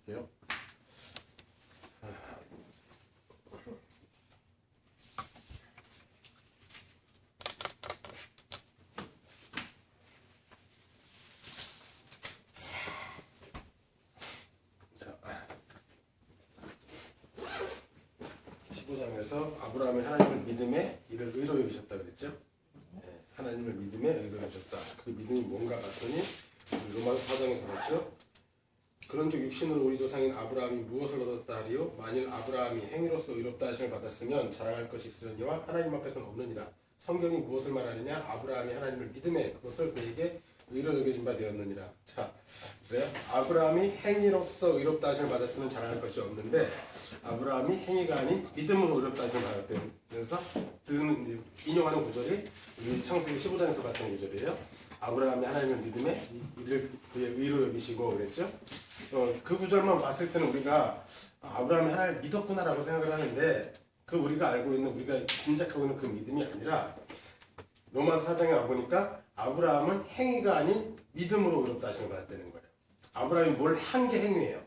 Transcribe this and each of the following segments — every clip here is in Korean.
볼게요. 에서 아브라함이 하나님을 믿음에 이를 의로 여기셨다 그랬죠. 하나님을 믿음에 의로 여기셨다. 그 믿음이 뭔가 봤더니 로마서 4장에서 봤죠. 그런즉 육신으로 우리 조상인 아브라함이 무엇을 얻었다 하리요? 만일 아브라함이 행위로서 의롭다 하심을 받았으면 자랑할 것이 있으려니와 하나님 앞에서는 없느니라. 성경이 무엇을 말하느냐? 아브라함이 하나님을 믿음에 그것을 그에게 의로 여겨진 바 되었느니라. 자, 보세요. 아브라함이 행위로서 의롭다 하심을 받았으면 자랑할 것이 없는데 아브라함이 행위가 아닌 믿음으로 의롭다 하심을 받았대요. 그래서 인용하는 구절이 우리 창세기 15장에서 봤던 구절이에요. 아브라함이 하나님을 믿음에 이를 그의 의로 여기시고 그랬죠. 그 구절만 봤을 때는 우리가 아브라함이 하나님을 믿었구나라고 생각을 하는데 그 우리가 알고 있는 우리가 짐작하고 있는 그 믿음이 아니라 로마서 4장에 와보니까 아브라함은 행위가 아닌 믿음으로 의롭다 하심을 받았다는 거예요. 아브라함이 뭘 한 게 행위예요.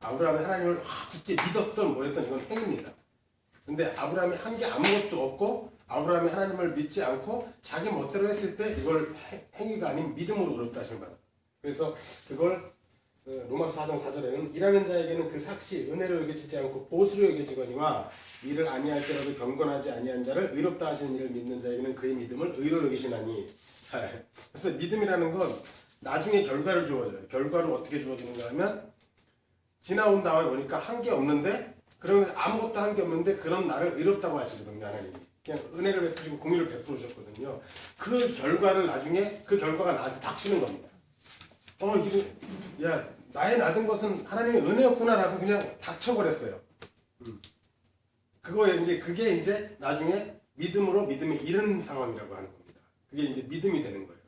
아브라함이 하나님을 굳게 믿었던 뭐였던 이건 행위입니다. 근데 아브라함이 한 게 아무것도 없고 아브라함이 하나님을 믿지 않고 자기 멋대로 했을 때 이걸 행위가 아닌 믿음으로 의롭다 하심을 받아요. 그래서 그걸 로마서 4장 4절에는 일하는 자에게는 그 삭시 은혜로 여겨지지 않고 보수로 여겨지거니와 이를 아니할지라도 경건하지 아니한 자를 의롭다 하시는 이를 믿는 자에게는 그의 믿음을 의로 여기시나니. 그래서 믿음이라는 건 나중에 결과를 주어져요. 결과를 어떻게 주어지는가 하면 지나온 다음에 보니까 한 게 없는데 그러면 아무것도 한 게 없는데 그런 나를 의롭다고 하시거든요. 하나님이 그냥 은혜를 베푸시고 공의를 베풀어 주셨거든요. 그 결과를 나중에 그 결과가 나한테 닥치는 겁니다. 야 나의 나된 것은 하나님의 은혜였구나라고 그냥 닥쳐버렸어요. 그게 이제 나중에 믿음으로 믿음에 이른 상황이라고 하는 겁니다. 그게 이제 믿음이 되는 거예요.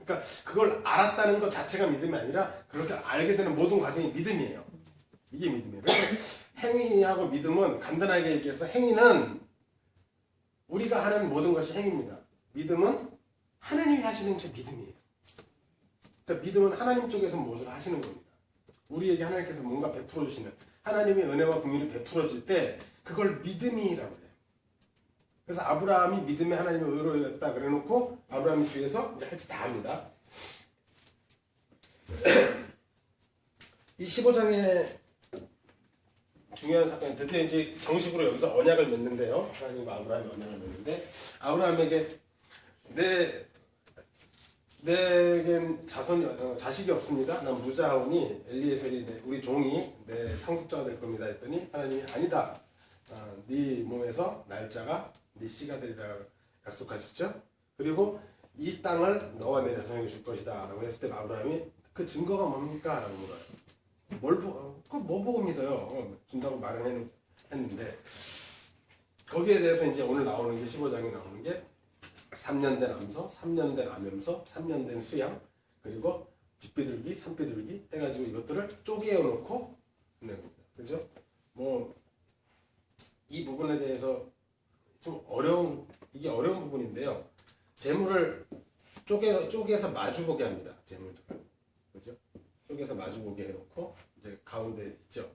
그러니까 그걸 알았다는 것 자체가 믿음이 아니라 그렇게 알게 되는 모든 과정이 믿음이에요. 이게 믿음이에요. 그래서 행위하고 믿음은 간단하게 얘기해서 행위는 우리가 하는 모든 것이 행위입니다. 믿음은 하나님이 하시는 게 믿음이에요. 그러니까 믿음은 하나님 쪽에서 무엇을 하시는 겁니다. 우리에게 하나님께서 뭔가 베풀어 주시는 하나님의 은혜와 긍휼이 베풀어질 때 그걸 믿음이라고 해요. 그래서 아브라함이 믿음에 하나님의 의로 여겼다 그래놓고 아브라함이 뒤에서 이제 할 짓 다 합니다. 이 15장의 중요한 사건, 드디어 이제 정식으로 여기서 언약을 맺는데요. 하나님과 아브라함이 언약을 맺는데 아브라함에게 내겐 자식이 없습니다. 난 무자하오니 엘리에셀이 우리 종이 내 상속자가 될 겁니다. 했더니 하나님이 아니다. 네 몸에서 날짜가 네 씨가 되리라 약속하셨죠. 그리고 이 땅을 너와 내 자손에게 줄 것이다 라고 했을 때 아브라함이 그 증거가 뭡니까? 라고 물어요. 뭐 보고 믿어요? 준다고 말은 했는데 거기에 대해서 이제 오늘 나오는 게 15장에 나오는 게 3년 된 암소, 3년 된 암염소, 3년 된 수양, 그리고 집비둘기, 산비둘기 해가지고 이것들을 쪼개어 놓고 있는 겁니다. 그죠? 이 부분에 대해서 좀 이게 어려운 부분인데요. 재물을 쪼개서 마주보게 합니다. 재물들. 그죠? 쪼개서 마주보게 해놓고, 이제 가운데 있죠.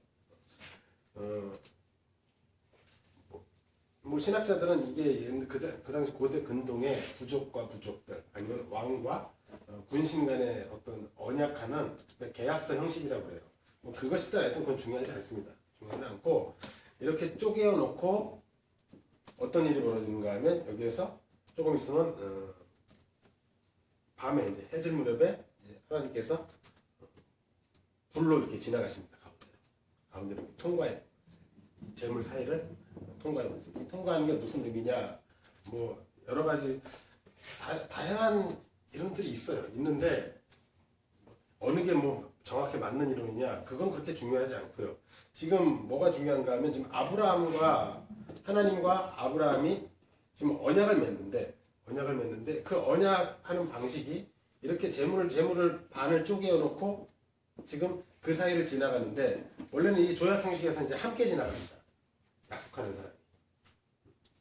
신학자들은 이게 그 당시 고대 근동의 부족과 부족들 아니면 왕과 군신 간의 어떤 언약하는 계약서 형식이라고 해요. 그것이 하여튼 그건 중요하지 않습니다. 중요하지 않고 이렇게 쪼개어 놓고 어떤 일이 벌어지는가 하면 여기에서 조금 있으면 밤에 이제 해질 무렵에 하나님께서 불로 이렇게 지나가십니다. 가운데로 이렇게 통과해 재물 사이를 통과하는 거죠. 이 통과하는 게 무슨 의미냐? 여러 가지 다양한 이론들이 있는데 어느 게 정확히 맞는 이론이냐? 그건 그렇게 중요하지 않고요. 지금 뭐가 중요한가 하면 지금 하나님과 아브라함이 지금 언약을 맺는데 그 언약하는 방식이 이렇게 재물을 반을 쪼개어 놓고 지금 그 사이를 지나가는데 원래는 이 조약 형식에서 이제 함께 지나갑니다. 약속하는 사람이.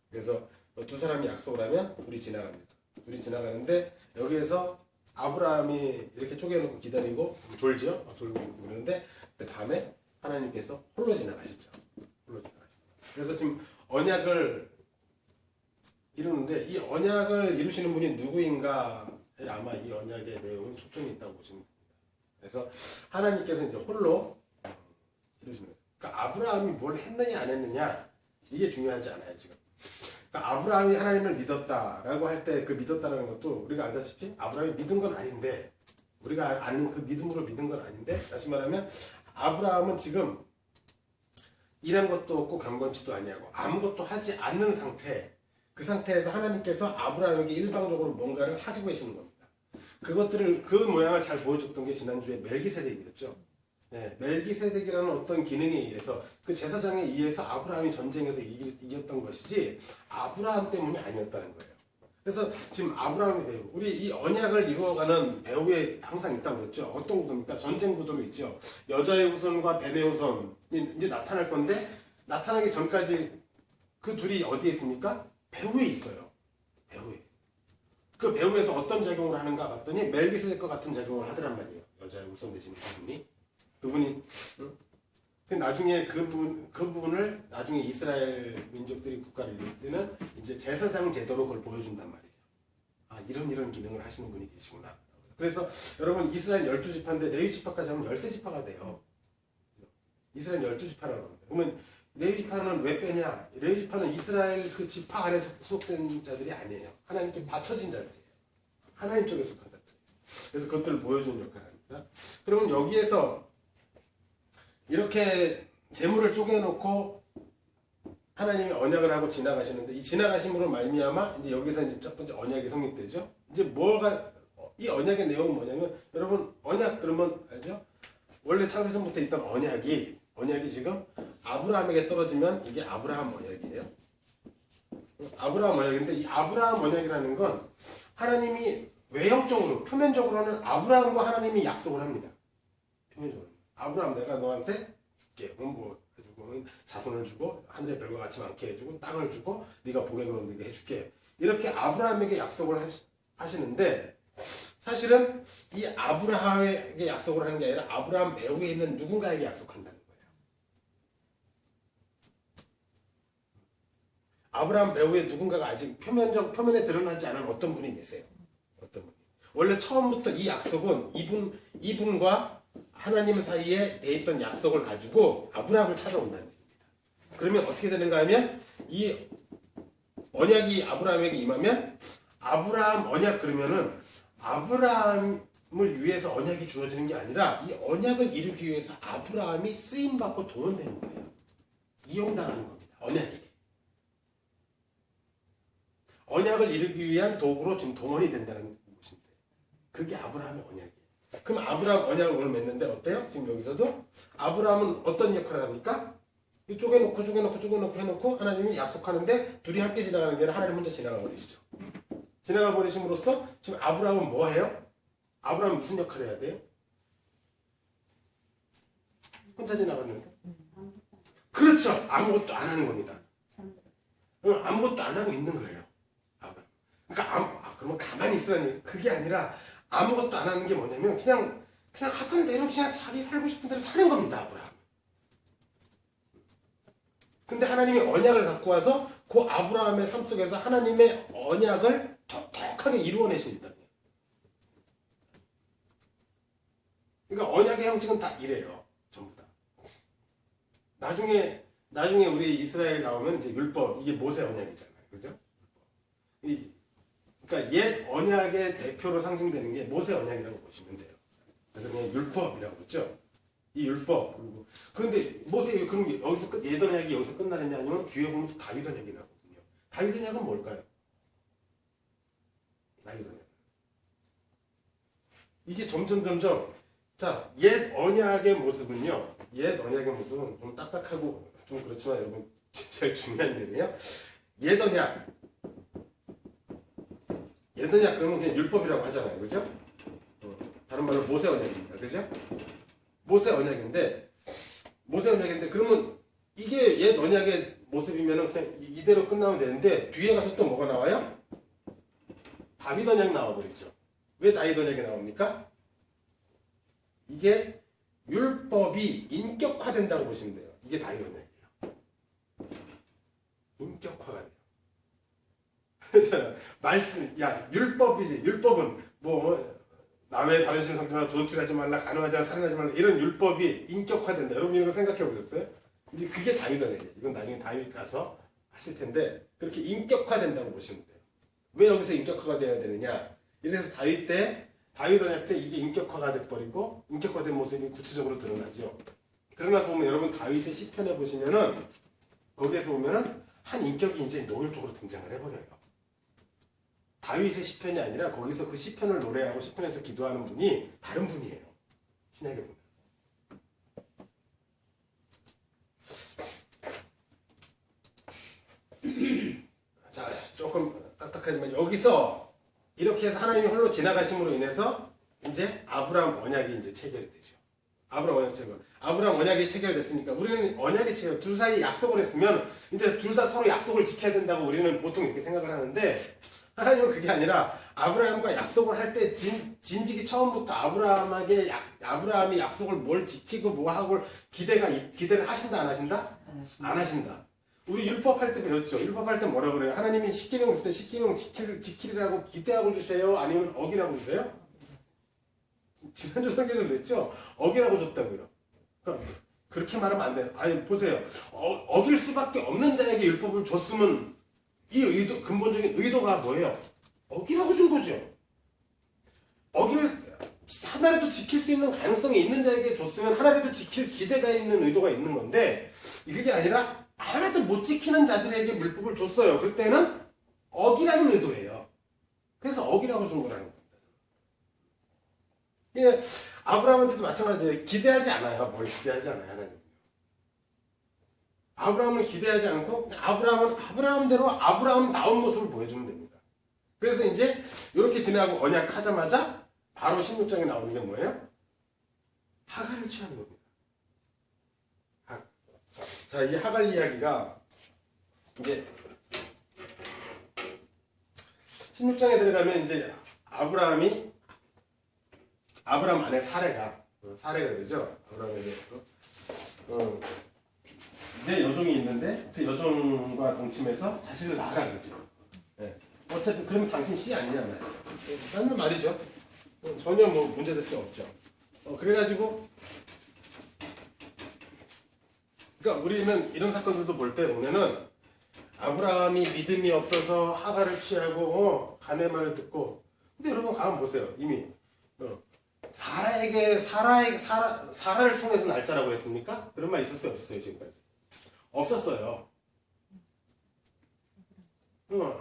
그래서 두 사람이 약속을 하면 둘이 지나갑니다. 둘이 지나가는데 여기에서 아브라함이 이렇게 쪼개놓고 기다리고 졸죠? 졸고 그러는데 밤에 하나님께서 홀로 지나가시죠. 홀로 지나가시죠. 그래서 지금 언약을 이루는데 이 언약을 이루시는 분이 누구인가 아마 이 언약의 내용은 초점이 있다고 보시면 됩니다. 그래서 하나님께서 이제 홀로 이루시는 거예요. 그러니까 아브라함이 뭘 했느냐 안 했느냐 이게 중요하지 않아요 지금. 그러니까 아브라함이 하나님을 믿었다라고 할 때 그 믿었다라는 것도 우리가 알다시피 아브라함이 믿은 건 아닌데 우리가 아는 그 믿음으로 믿은 건 아닌데 다시 말하면 아브라함은 지금 일한 것도 없고 경건치도 아니하고 아무것도 하지 않는 상태 그 상태에서 하나님께서 아브라함에게 일방적으로 뭔가를 하고 계시는 겁니다. 그것들을 그 모양을 잘 보여줬던 게 지난주에 멜기세덱이었죠. 네, 멜기세덱이라는 어떤 기능에 의해서 그 제사장에 의해서 아브라함이 전쟁에서 이겼던 것이지 아브라함 때문이 아니었다는 거예요. 그래서 지금 아브라함의 배우, 우리 이 언약을 이루어가는 배후에 항상 있다고 그랬죠. 어떤 구도입니까? 전쟁 구도로 있죠. 여자의 후손과 뱀의 후손이 이제 나타날 건데 나타나기 전까지 그 둘이 어디에 있습니까? 배후에 있어요. 배후에. 그 배후에서 어떤 작용을 하는가 봤더니 멜기세덱과 같은 작용을 하더란 말이에요. 여자의 후손 되시는 그분이 나중에 그 부분을 나중에 이스라엘 민족들이 국가를 이룰 때는 이제 제사장 제도로 그걸 보여준단 말이에요. 아, 이런 기능을 하시는 분이 계시구나. 그래서 여러분 이스라엘 12지파인데 레위 지파까지 하면 13지파가 돼요. 이스라엘 12지파라고 합니다. 그러면 레위 지파는 왜 빼냐? 레위 지파는 이스라엘 그 지파 안에서 구속된 자들이 아니에요. 하나님께 바쳐진 자들이에요. 하나님 쪽에 속한 자들이에요. 그래서 그것들을 보여주는 역할을 합니다. 그러면 여기에서 이렇게 재물을 쪼개놓고 하나님이 언약을 하고 지나가시는데 이 지나가심으로 말미암아 이제 여기서 이제 첫 번째 언약이 성립되죠. 이제 뭐가 이 언약의 내용은 뭐냐면 여러분 언약 그러면 알죠? 원래 창세전부터 있던 언약이 지금 아브라함에게 떨어지면 이게 아브라함 언약이에요. 아브라함 언약인데 이 아브라함 언약이라는 건 하나님이 외형적으로 표면적으로는 아브라함과 하나님이 약속을 합니다. 표면적으로. 아브라함 내가 너한테 줄게. 뭐 해주고 자손을 주고 하늘의 별과 같이 많게 해주고 땅을 주고 네가 복에 거느리게 해줄게. 이렇게 아브라함에게 약속을 하시는데 사실은 이 아브라함에게 약속을 하는 게 아니라 아브라함 배후에 있는 누군가에게 약속한다는 거예요. 아브라함 배후에 누군가가 아직 표면에 드러나지 않은 어떤 분이 계세요. 어떤 분이. 원래 처음부터 이 약속은 이분과 하나님 사이에 돼 있던 약속을 가지고 아브라함을 찾아온다는 얘기입니다. 그러면 어떻게 되는가 하면 이 언약이 아브라함에게 임하면 아브라함 언약 그러면은 아브라함을 위해서 언약이 주어지는 게 아니라 이 언약을 이루기 위해서 아브라함이 쓰임받고 동원되는 거예요. 이용당하는 겁니다. 언약에게. 언약을 이루기 위한 도구로 지금 동원이 된다는 것인데 그게 아브라함의 언약이에요. 그럼 아브라함 언약을 오늘 맺는데 어때요? 지금 여기서도 아브라함은 어떤 역할을 합니까? 쪼개놓고 해놓고 하나님이 약속하는데 둘이 함께 지나가는 게 아니라 하나님 혼자 지나가 버리시죠. 지나가 버리심으로써 지금 아브라함은 뭐 해요? 아브라함은 무슨 역할을 해야 돼요? 혼자 지나갔는데? 그렇죠. 아무것도 안 하는 겁니다. 아무것도 안 하고 있는 거예요. 아브라함. 그러니까 그러면 가만히 있으라니 그게 아니라 아무것도 안 하는 게 뭐냐면 그냥 하던 대로 그냥 자기 살고 싶은 대로 사는 겁니다. 아브라함. 근데 하나님이 언약을 갖고 와서 그 아브라함의 삶 속에서 하나님의 언약을 톡톡하게 이루어내십니다. 그러니까 언약의 형식은 다 이래요. 전부 다. 나중에 우리 이스라엘 나오면 이제 율법, 이게 모세 언약이잖아요. 그죠? 그러니까 옛 언약의 대표로 상징되는 게 모세 언약이라고 보시면 돼요. 그래서 그냥 율법이라고 그랬죠. 이 율법. 그런데 모세 그럼 여기서 옛 언약이 여기서 끝나느냐 아니면 뒤에 보면 다윗 언약이 나거든요. 다윗 언약은 뭘까요? 다윗 언약. 이게 점점 자, 옛 언약의 모습은요. 옛 언약의 모습은 좀 딱딱하고 좀 그렇지만 여러분 제일 중요한 내용이에요. 옛 언약 그러면 그냥 율법이라고 하잖아요. 그죠? 다른 말로 모세 언약입니다. 그죠? 모세 언약인데 그러면 이게 옛 언약의 모습이면은 그냥 이대로 끝나면 되는데 뒤에 가서 또 뭐가 나와요? 다윗 언약 나와버리죠. 왜 다윗 언약이 나옵니까? 이게 율법이 인격화된다고 보시면 돼요. 이게 다이언이에요. 인격화가 돼요. 말씀, 야, 율법이지. 율법은 남의 다른 신 성경이나 도둑질하지 말라, 간음하지 말라, 살인하지 말라, 이런 율법이 인격화된다. 여러분 이런 거 생각해 보셨어요? 이제 그게 다윗이에요. 이건 나중에 다윗 가서 하실 텐데, 그렇게 인격화된다고 보시면 돼요. 왜 여기서 인격화가 돼야 되느냐? 이래서 다윗 언약 때 이게 인격화가 돼버리고, 인격화된 모습이 구체적으로 드러나죠. 드러나서 보면 여러분 다윗의 시편에 보시면은, 거기에서 보면은 한 인격이 이제 노골적으로 등장을 해버려요. 다윗의 시편이 아니라 거기서 그 시편을 노래하고 시편에서 기도하는 분이 다른 분이에요. 신약에 보면. 자, 조금 딱딱하지만 여기서 이렇게 해서 하나님이 홀로 지나가심으로 인해서 이제 아브라함 언약이 이제 체결이 되죠. 아브라함 언약이 체결됐으니까 우리는 언약이 체결, 둘 사이 약속을 했으면 이제 둘 다 서로 약속을 지켜야 된다고 우리는 보통 이렇게 생각을 하는데, 하나님은 그게 아니라 아브라함과 약속을 할 때 진직이 처음부터 아브라함이 약속을 뭘 지키고 뭐 하고 기대를 하신다 안 하신다? 안 하신다. 우리 율법 할 때 배웠죠. 율법 할 때 뭐라 그래요? 하나님이 십계명 줄 때 십계명 지키리라고 기대하고 주세요? 아니면 어기라고 주세요? 지난주 설교에서 그랬죠? 어기라고 줬다고요. 그렇게 말하면 안 돼요. 아니 보세요. 어길 수밖에 없는 자에게 율법을 줬으면 이 의도, 근본적인 의도가 뭐예요? 어기라고 준 거죠. 어기를 하나라도 지킬 수 있는 가능성이 있는 자에게 줬으면 하나라도 지킬 기대가 있는 의도가 있는 건데, 그게 아니라 하나도 못 지키는 자들에게 율법을 줬어요. 그럴 때는 어기라는 의도예요. 그래서 어기라고 준 거라는 겁니다. 예, 아브라함한테도 마찬가지예요. 기대하지 않아요. 뭘 기대하지 않아요. 하나님. 아브라함을 기대하지 않고 아브라함대로 아브라함다운 모습을 보여주면 됩니다. 그래서 이제 이렇게 지나고 언약하자마자 바로 16장에 나오는 게 뭐예요? 하갈을 취하는 겁니다. 자, 이 하갈 이야기가 이제 16장에 들어가면 이제 아브라함 아내 사례가 그러죠. 아브라함에게 내 여종이 있는데 그 여종과 동침해서 자식을 낳아라 그러죠. 네. 어차피 그러면 당신 씨 아니냐 말이에요. 라는 말이죠. 전혀 뭐 문제될 게 없죠. 그래가지고 그러니까 우리는 이런 사건들도 볼 때 보면은 아브라함이 믿음이 없어서 하갈을 취하고 가네 말을 듣고, 근데 여러분 가만 보세요. 이미 사라를 통해서 날짜라고 했습니까? 그런 말 있었어요, 없었어요? 지금까지 없었어요.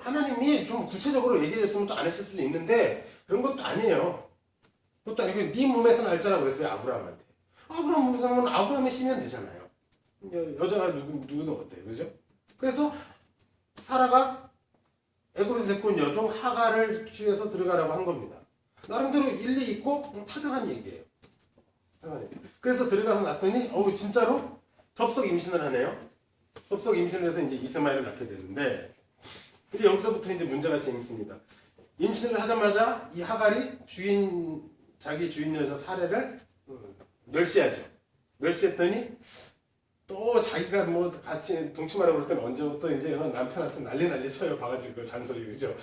하나님이 좀 구체적으로 얘기해줬으면 또 안 했을 수도 있는데 그런 것도 아니에요. 그것도 아니고 네 몸에서 날짜라고 했어요, 아브라함한테. 아브라함 몸에서 하면 아브라함이 씨면 되잖아요. 여자가 누구든 어때요, 그죠? 그래서 사라가 애굽에서 데리고 온 여종 하갈을 취해서 들어가라고 한 겁니다. 나름대로 일리 있고 타당한 얘기예요. 그래서 들어가서 났더니 진짜로 접속 임신을 하네요. 접속 임신을 해서 이제 이스마엘을 낳게 되는데, 이제 여기서부터 이제 문제가 재밌습니다. 임신을 하자마자 이 하갈이 자기 주인 여자 사례를 멸시하죠. 멸시했더니 또 자기가 뭐 같이 동침하라고 그럴 때는 언제부터 이제 남편한테 난리 쳐요. 봐가지고 잔소리, 그죠?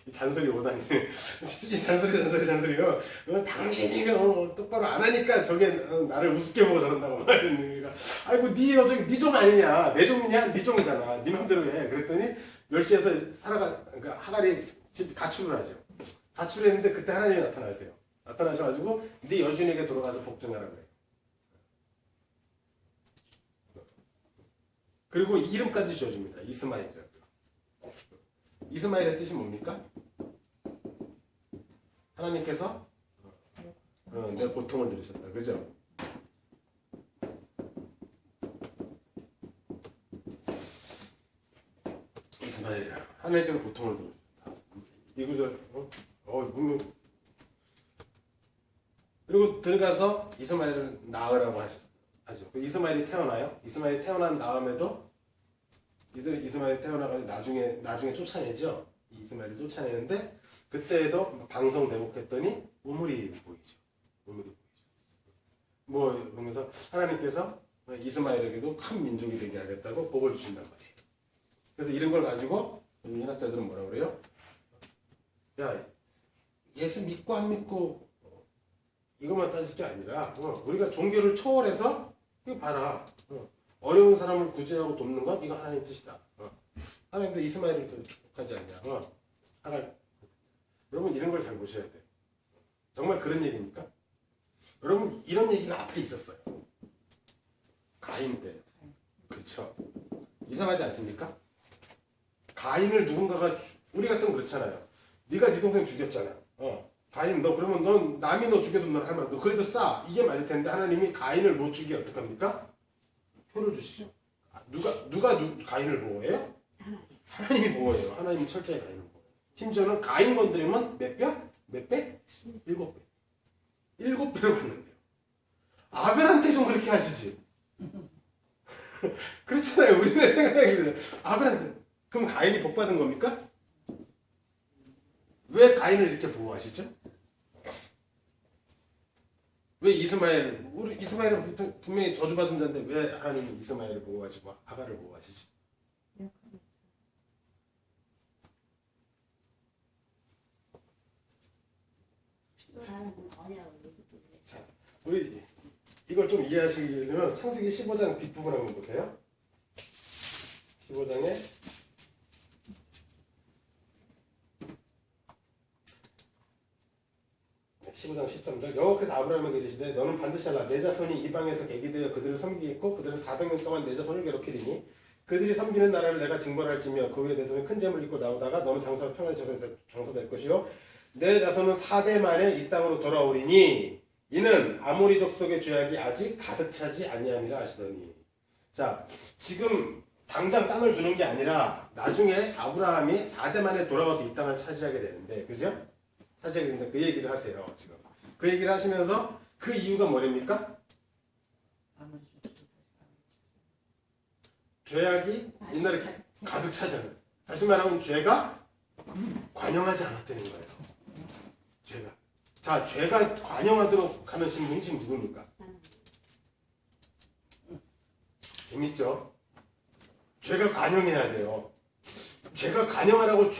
이 잔소리 오다니. 이 잔소리요. 당신이 똑바로 안 하니까 저게 나를 우습게 보고 저런다고 말이니까. 아이고, 네 여종, 네 종 아니냐? 내 종이냐? 네 종이잖아. 네 맘대로 해. 그랬더니 멸시해서 그러니까 하갈이 집 가출을 하죠. 가출했는데 그때 하나님이 나타나세요. 나타나셔가지고 네 여주인에게 돌아가서 복종하라 그래요. 그리고 이름까지 지어줍니다. 이스마엘이라고. 이스마엘의 뜻이 뭡니까? 하나님께서 내 고통을 들으셨다. 그죠? 이스마엘, 하나님께서 고통을 들으셨다. 이구절, 그리고 들어가서 이스마엘을 낳으라고 하죠. 이스마엘이 태어나요. 이스마엘이 태어난 다음에도 이스마엘이 태어나가지고 나중에 쫓아내죠. 이스마엘을 쫓아내는데 그때에도 방송 대목했더니 우물이 보이죠. 뭐 그러면서 하나님께서 이스마엘에게도 큰 민족이 되게 하겠다고 복을 주신단 말이에요. 그래서 이런 걸 가지고 신학자들은 뭐라 그래요? 야, 예수 믿고 안 믿고 이것만 따질 게 아니라 우리가 종교를 초월해서 이거 봐라. 어려운 사람을 구제하고 돕는 건 이거 하나님 뜻이다. 하나님도 이스마엘을 축복하지 않냐. 여러분 이런 걸 잘 보셔야 돼요. 정말 그런 얘기입니까? 여러분 이런 얘기가 앞에 있었어요. 가인 때. 그렇죠. 이상하지 않습니까? 가인을 누군가가 우리 같으면 그렇잖아요. 네가 네 동생 죽였잖아. 가인 너 그러면 넌 남이 너 죽여도 넌 할만 너 그래도 싸 이게 맞을 텐데 하나님이 가인을 못 죽이게 어떡합니까? 표를 주시죠. 누가 가인을 보호해요? 하나님이 보호해요. 하나님이 철저히 가인을 보호해요. 심지어는 가인 건드리면 몇 배? 몇 배? 7배. 7배로 받는데요. 아벨한테 좀 그렇게 하시지. 그렇잖아요. 우리는 생각하기를 아벨한테 그럼 가인이 복 받은 겁니까? 왜 가인을 이렇게 보호하시죠? 왜 이스마엘은 분명히 저주받은 자인데 왜 하나님이 이스마엘을 보호하시고 아가를 보호하시지? 자, 우리 이걸 좀 이해하시려면 창세기 15장 뒷부분 한번 보세요. 15장에 15장 13절 여호와께서 아브라함에게 이르시되 너는 반드시 알라 내 자손이 이방에서 계기되어 그들을 섬기겠고 그들은 400년 동안 내 자손을 괴롭히리니 그들이 섬기는 나라를 내가 징벌할지며 그 후에 내 자손이 큰 재물을 입고 나오다가 너는 장사 평안히 장사될 것이요 내 자손은 4대 만에 이 땅으로 돌아오리니 이는 아모리 족속의 죄악이 아직 가득 차지 아니함이라 하시더니. 자, 지금 당장 땅을 주는 게 아니라 나중에 아브라함이 4대 만에 돌아와서 이 땅을 차지하게 되는데, 그죠? 차지하게 되는데 그 얘기를 하세요. 지금 그 얘기를 하시면서 그 이유가 뭐랍니까? 죄악이 옛날에 가득 차잖아요. 다시 말하면 죄가 관영하지 않았다는 거예요. 죄가. 자, 죄가 관영하도록 하는 신분이 지금 누굽니까? 재밌죠? 죄가 관영해야 돼요. 죄가 관영하라고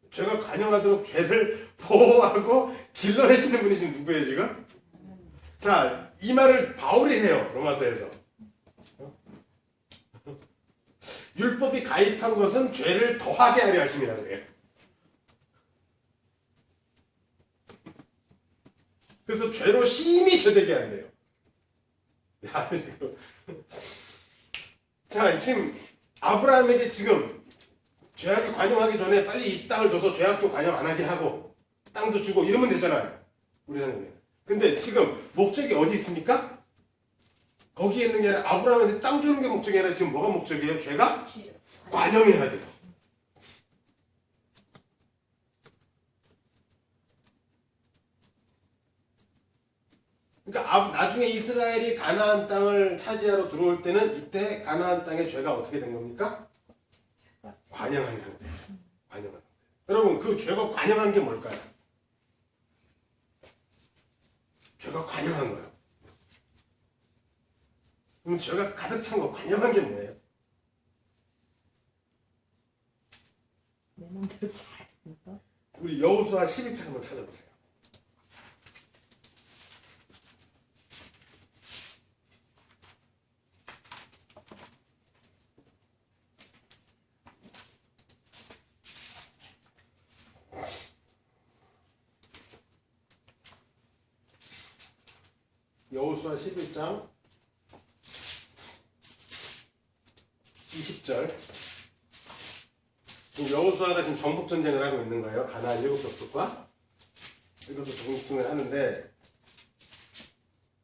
죄가 관영하도록 죄를 보호하고 길러내시는 분이 지금 누구예요, 지금? 자, 이 말을 바울이 해요, 로마서에서. 율법이 가입한 것은 죄를 더하게 하려 하심이라 그래요. 그래서 죄로 심히 죄되게 한대요. 자, 지금 아브라함에게 지금 죄악이 관영하기 전에 빨리 이 땅을 줘서 죄악도 관영 안 하게 하고 땅도 주고 이러면 되잖아요. 우리 생각에. 근데 지금 목적이 어디 있습니까? 거기에 있는 게 아니라 아브라함한테 땅 주는 게 목적이 아니라 지금 뭐가 목적이에요? 죄가 관영해야 돼요. 그러니까 나중에 이스라엘이 가나안 땅을 차지하러 들어올 때는 이때 가나안 땅의 죄가 어떻게 된 겁니까? 관영한 상태예요. 관영한 상태. 여러분 그 죄가 관영한 게 뭘까요? 죄가 관영한 거예요. 그럼 죄가 가득 찬 거 관영한 게 뭐예요? 내 맘대로 잘 된다. 우리 여호수아 12장 한번 찾아보세요. 여호수아 11장 20절. 여호수아가 지금 정복 전쟁을 하고 있는 거예요. 가나안 7족속과 이것도 정복전을 하는데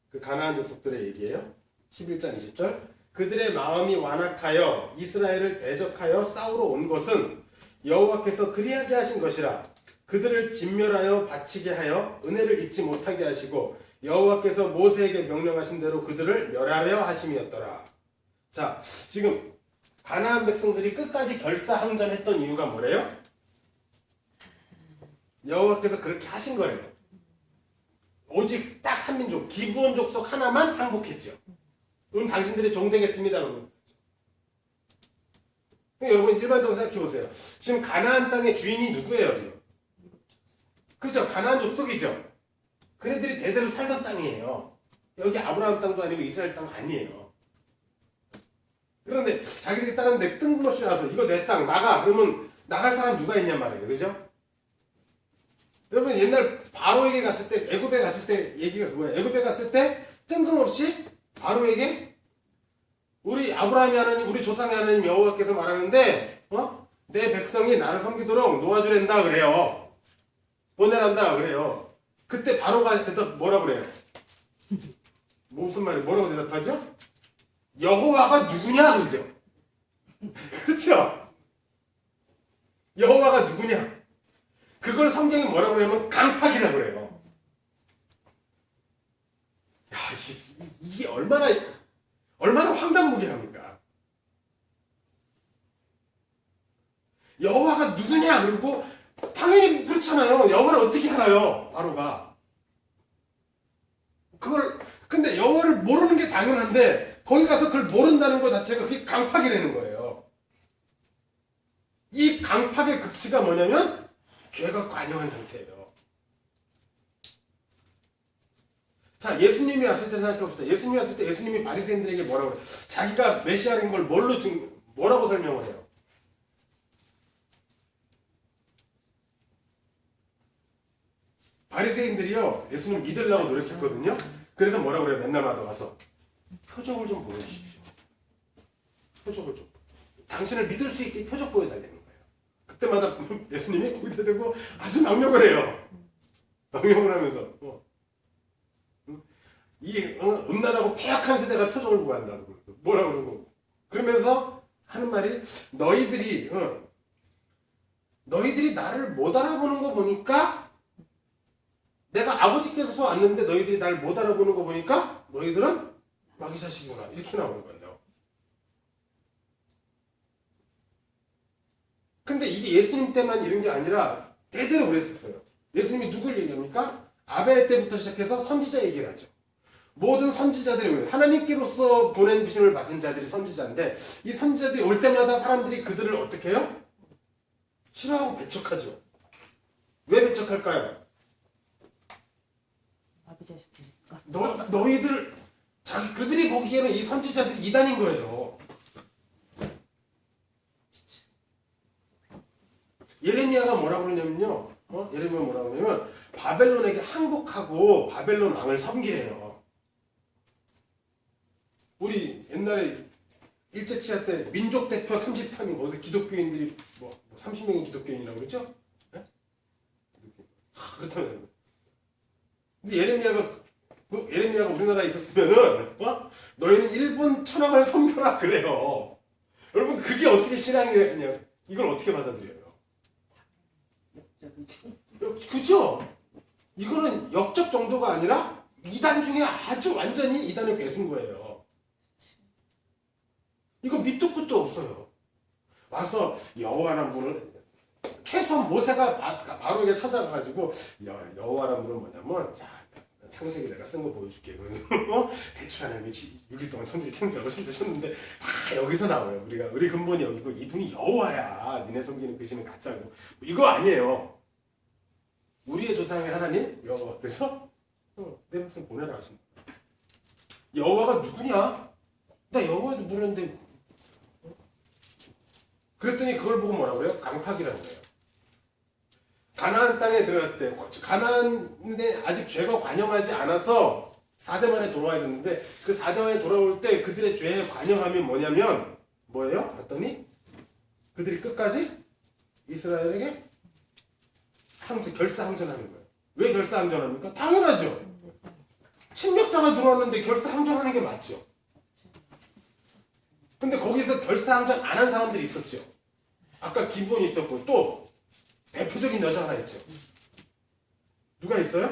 그 가나안 족속들의 얘기예요. 11장 20절. 그들의 마음이 완악하여 이스라엘을 대적하여 싸우러 온 것은 여호와께서 그리하게 하신 것이라. 그들을 진멸하여 바치게 하여 은혜를 입지 못하게 하시고 여호와께서 모세에게 명령하신 대로 그들을 멸하려 하심이었더라. 자, 지금 가나안 백성들이 끝까지 결사항전했던 이유가 뭐래요? 여호와께서 그렇게 하신 거래요. 오직 딱 한 민족, 기브온 족속 하나만 항복했죠. 그럼 당신들이 종되겠습니다. 여러분 일반적으로 생각해 보세요. 지금 가나안 땅의 주인이 누구예요 지금? 그렇죠. 가나안 족속이죠. 그네들이 대대로 살던 땅이에요. 여기 아브라함 땅도 아니고 이스라엘 땅 아니에요. 그런데 자기들이 따는데 뜬금없이 와서 이거 내 땅 나가 그러면 나갈 사람 누가 있냔 말이에요. 그죠? 여러분 옛날 바로에게 갔을 때 애굽에 갔을 때 얘기가 그거예요. 애굽에 갔을 때 뜬금없이 바로에게 우리 아브라함이 하나님 우리 조상의 하나님 여호와께서 말하는데 내 백성이 나를 섬기도록 놓아주랜다 그래요. 보내란다 그래요. 그때 바로가 대답 뭐라 그래요? 무슨 말이에요? 뭐라고 대답하죠? 여호와가 누구냐 그러죠. 그렇죠? 여호와가 누구냐? 그걸 성경이 뭐라고 그러냐면 강팍이라고 그래요. 야, 이게 얼마나 황당무계합니까? 여호와가 누구냐 그리고 당연히 그렇잖아요. 여호와를 어떻게 알아요? 바로가. 근데 여호와를 모르는 게 당연한데 거기 가서 그걸 모른다는 것 자체가 그게 강팍이라는 거예요. 이 강팍의 극치가 뭐냐면 죄가 관영한 상태예요. 자, 예수님이 왔을 때 생각해 봅시다. 예수님이 왔을 때 예수님이 바리새인들에게 뭐라고 그래요? 자기가 메시아인 걸 뭐라고 설명을 해요? 바리새인들이요 예수님 믿으려고 노력했거든요. 그래서 뭐라고 그래요? 맨날마다 와서 표적을 좀 보여주십시오. 표적을 좀. 당신을 믿을 수 있게 표적 보여달라는 거예요. 그때마다 예수님이 거기다 대고 아주 망명을 해요. 망명을 하면서 이 음란하고 폐악한 세대가 표적을 구한다고 뭐라고 그러고 그러면서 하는 말이 너희들이 나를 못 알아보는 거 보니까 내가 아버지께서 왔는데 너희들이 나를 못 알아보는 거 보니까 너희들은 마귀 자식이구나 이렇게 나오는 거예요. 근데 이게 예수님 때만 이런 게 아니라 대대로 그랬었어요. 예수님이 누굴 얘기합니까? 아벨 때부터 시작해서 선지자 얘기를 하죠. 모든 선지자들이 하나님께로서 보낸 부심을 받은 자들이 선지자인데 이 선지자들이 올 때마다 사람들이 그들을 어떻게 해요? 싫어하고 배척하죠. 왜 배척할까요? 아비 자식이니까. 너희들 그들이 보기에는 이 선지자들이 이단인 거예요. 예레미야가 뭐라고 그러냐면요. 예레미야가 뭐라고 그러냐면 바벨론에게 항복하고 바벨론 왕을 섬기래요. 우리 옛날에 일제치하 때 민족 대표 33인 어디서 기독교인들이 30명의 기독교인이라고 그랬죠? 네? 그렇다면 근데 예레미야가 우리나라에 있었으면은 너희는 일본 천황을 섬겨라 그래요. 여러분 그게 어떻게 신앙이냐? 이걸 어떻게 받아들여요? 그죠? 이거는 역적 정도가 아니라 이단 중에 아주 완전히 이단을 베순 거예요. 이거 밑도 끝도 없어요. 와서 여호와라는 분을 최소한 모세가 바로에게 찾아가가지고 여호와라는 분은 뭐냐면 자 창세기 내가 쓴 거 보여줄게. 그래서 대충 하나님이 6일 동안 천지를 창조하고 신드셨는데 다 여기서 나와요. 우리 근본이 여기고 이분이 여호와야. 니네 섬기는 그 신은 가짜고 이거 아니에요. 우리의 조상의 하나님 여호와께서 내 백성 보내라 하신다. 여호와가 누구냐? 나 여호와도 모르는데 그랬더니 그걸 보고 뭐라고 그래요? 강팍이라는 거예요. 가나안 땅에 들어갔을 때 가나안에 아직 죄가 관영하지 않아서 4대 만에 돌아와야 되는데 그 4대 만에 돌아올 때 그들의 죄의 관영함이 뭐냐면 뭐예요? 봤더니 그들이 끝까지 이스라엘에게 결사항전하는 거예요. 왜 결사항전합니까? 당연하죠. 침략자가 들어왔는데 결사항전하는 게 맞죠. 근데 거기서 결사항전 안 한 사람들이 있었죠. 아까 기브온이 있었고 또 대표적인 여자 하나 있죠. 누가 있어요?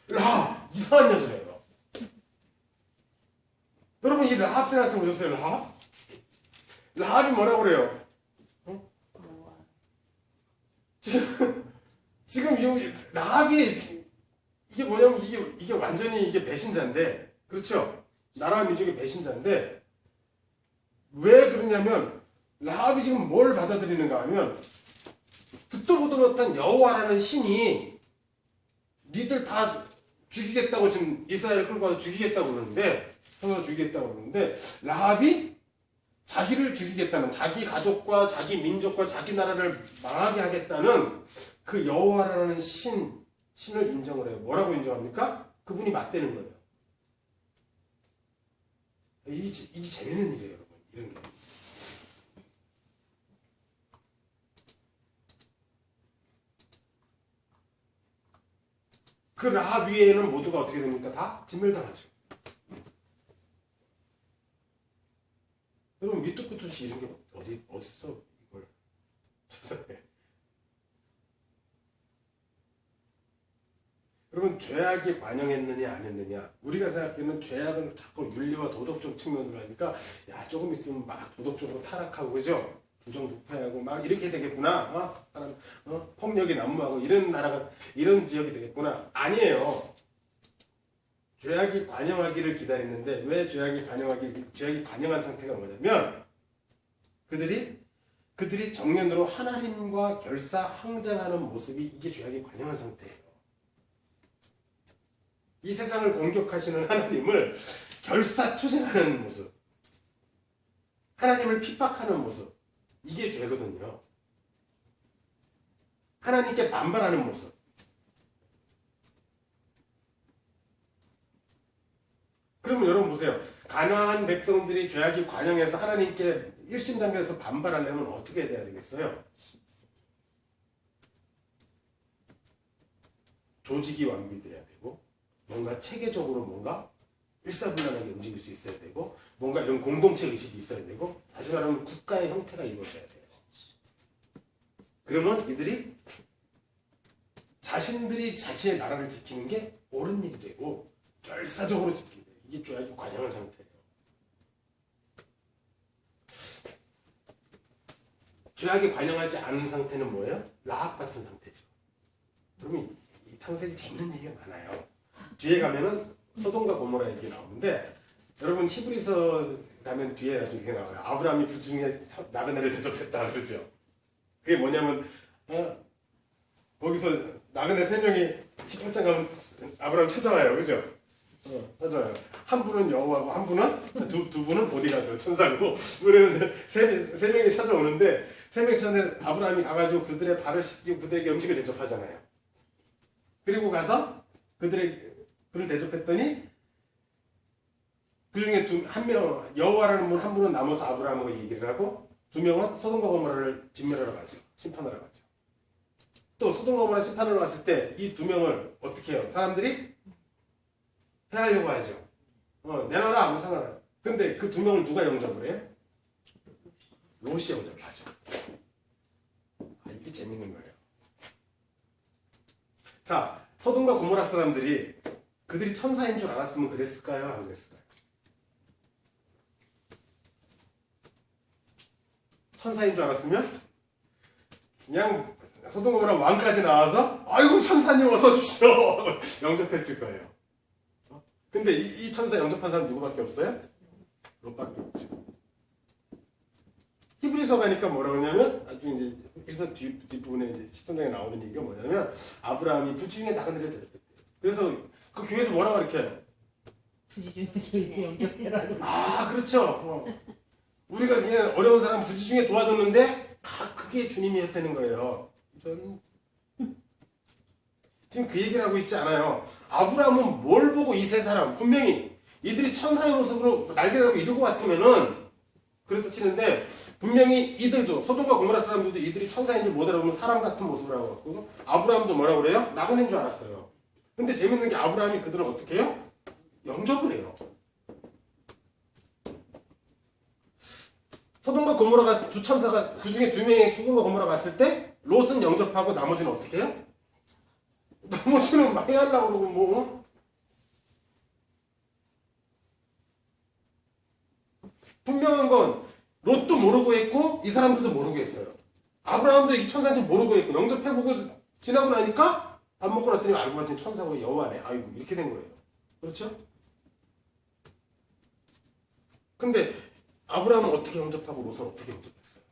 라합. 이상한 여자예요. 여러분 이 라합 생각해 보셨어요? 라합? 라합이 뭐라고 그래요? 지금 이 라합이 이게 뭐냐면 이게 완전히 이게 배신자인데, 그렇죠? 나라와 민족의 배신자인데, 왜 그러냐면 라합이 지금 뭘 받아들이는가 하면, 듣도 보도 못한 여호와라는 신이 니들 다 죽이겠다고 지금 이스라엘을 끌고 와서 죽이겠다고 그러는데, 손으로 죽이겠다고 그러는데, 라합이 자기를 죽이겠다는, 자기 가족과 자기 민족과 자기 나라를 망하게 하겠다는 그 여호와라는 신을 인정을 해요. 뭐라고 인정합니까? 그분이 맞대는 거예요. 이게 재밌는 일이에요, 여러분. 이런 게. 그 라합 위에는 모두가 어떻게 됩니까? 다 진멸당하죠. 여러분, 밑도 끝도 없이 이런 게 어딨어, 이걸. 여러분, 죄악이 반영했느냐 안 했느냐, 우리가 생각하는 죄악은 자꾸 윤리와 도덕적 측면으로 하니까 야, 조금 있으면 막 도덕적으로 타락하고, 그죠? 부정부패하고 막 이렇게 되겠구나, 사람 폭력이 난무하고 이런 나라가, 이런 지역이 되겠구나. 아니에요. 죄악이 반영하기를 기다리는데, 왜 죄악이 반영한 상태가 뭐냐면, 그들이 정면으로 하나님과 결사항쟁하는 모습이, 이게 죄악이 반영한 상태예요. 이 세상을 공격하시는 하나님을 결사투쟁하는 모습, 하나님을 핍박하는 모습, 이게 죄거든요. 하나님께 반발하는 모습. 그러면 여러분 보세요. 가나안 백성들이 죄악이 관영해서 하나님께 일심단결해서 반발하려면 어떻게 해야 되겠어요? 조직이 완비돼야 되고, 뭔가 체계적으로 뭔가 일사불란하게 움직일 수 있어야 되고, 뭔가 이런 공동체 의식이 있어야 되고, 다시 말하면 국가의 형태가 이루어져야 돼요. 그러면 이들이 자신들이 자신의 나라를 지키는 게 옳은 일이 되고 결사적으로 지킨다. 이게 죄악이 관영한 상태예요. 죄악이 관영하지 않은 상태는 뭐예요? 라합 같은 상태죠. 그러면 이 창세기 재밌는 얘기가 많아요. 뒤에 가면은 소돔과 고모라 얘기 나오는데, 여러분 히브리서 가면 뒤에 나중에 나와요. 아브라함이 부중에 나그네를 대접했다 그러죠. 그게 뭐냐면 거기서 나그네 3명이 18장 가면 아브라함 찾아와요, 그죠? 찾아와요. 한 분은 여호와고, 한 분은 두 분은 보디가드 천사고, 그래서 세 명이 찾아오는데, 3명이 찾아오는데 아브라함이 가가지고 그들의 발을 씻기고 그들에게 음식을 대접하잖아요. 그리고 가서 그를 대접했더니, 그 중에 한 명, 여호와라는 분 한 분은 남아서 아브라함하고 얘기를 하고, 2명은 소돔과 고모라를 진멸하러 가죠. 심판하러 가죠. 또 소돔과 고모라 심판하러 갔을 때 이 2명을 어떻게 해요? 사람들이 해하려고 하죠. 내놔라, 아무 상관없어요. 근데 그 2명을 누가 영접을 해요? 롯이 영접을 하죠. 이게 재밌는 거예요. 자, 소돔과 고모라 사람들이 그들이 천사인 줄 알았으면 그랬을까요? 안 그랬을까요? 천사인 줄 알았으면 그냥 소돔 고모라 왕까지 나와서 아이고 천사님 어서 오십시오 영접했을 거예요. 근데 이 천사 영접한 사람 누구밖에 없어요? 롯밖에 없죠. 히브리서 가니까 뭐라고 하냐면, 나중에 이제 히브리서 뒷부분에 이제 10장에 나오는 얘기가 뭐냐면, 아브라함이 부지중에 나그네를 대접했대요. 그래서 그 교회에서 뭐라고 가르쳐요? 부지중에 교육 영접해라. 아, 그렇죠. 우리가 그냥 어려운 사람 부지중에 도와줬는데 그게 주님이었다는 거예요. 지금 그 얘기를 하고 있지 않아요. 아브라함은 뭘 보고 이 세 사람, 분명히 이들이 천사의 모습으로 날개 달고 이러고 왔으면은 그렇다 치는데, 분명히 이들도, 소돔과 고모라 사람들도 이들이 천사인 줄 못 알아보면 사람 같은 모습을 하고 왔고, 아브라함도 뭐라고 그래요? 나그네인 줄 알았어요. 근데 재밌는 게 아브라함이 그들을 어떻게 해요? 영접을 해요. 소돔과 고모라가 두 천사가, 그 중에 2명의 소돔과 고모라가 갔을 때 롯은 영접하고 나머지는 어떻게 해요? 나머지는 망해하려고 그러고 뭐. 분명한 건 롯도 모르고 했고 이 사람들도 모르고 했어요. 아브라함도 이 천사인지 모르고 했고, 영접해보고 지나고 나니까 밥 먹고 났더니 알고 봤더니 천사고 여호와네. 아이고 이렇게 된 거예요. 그렇죠? 근데 아브라함은 어떻게 영접하고 롯은 어떻게 영접했어요?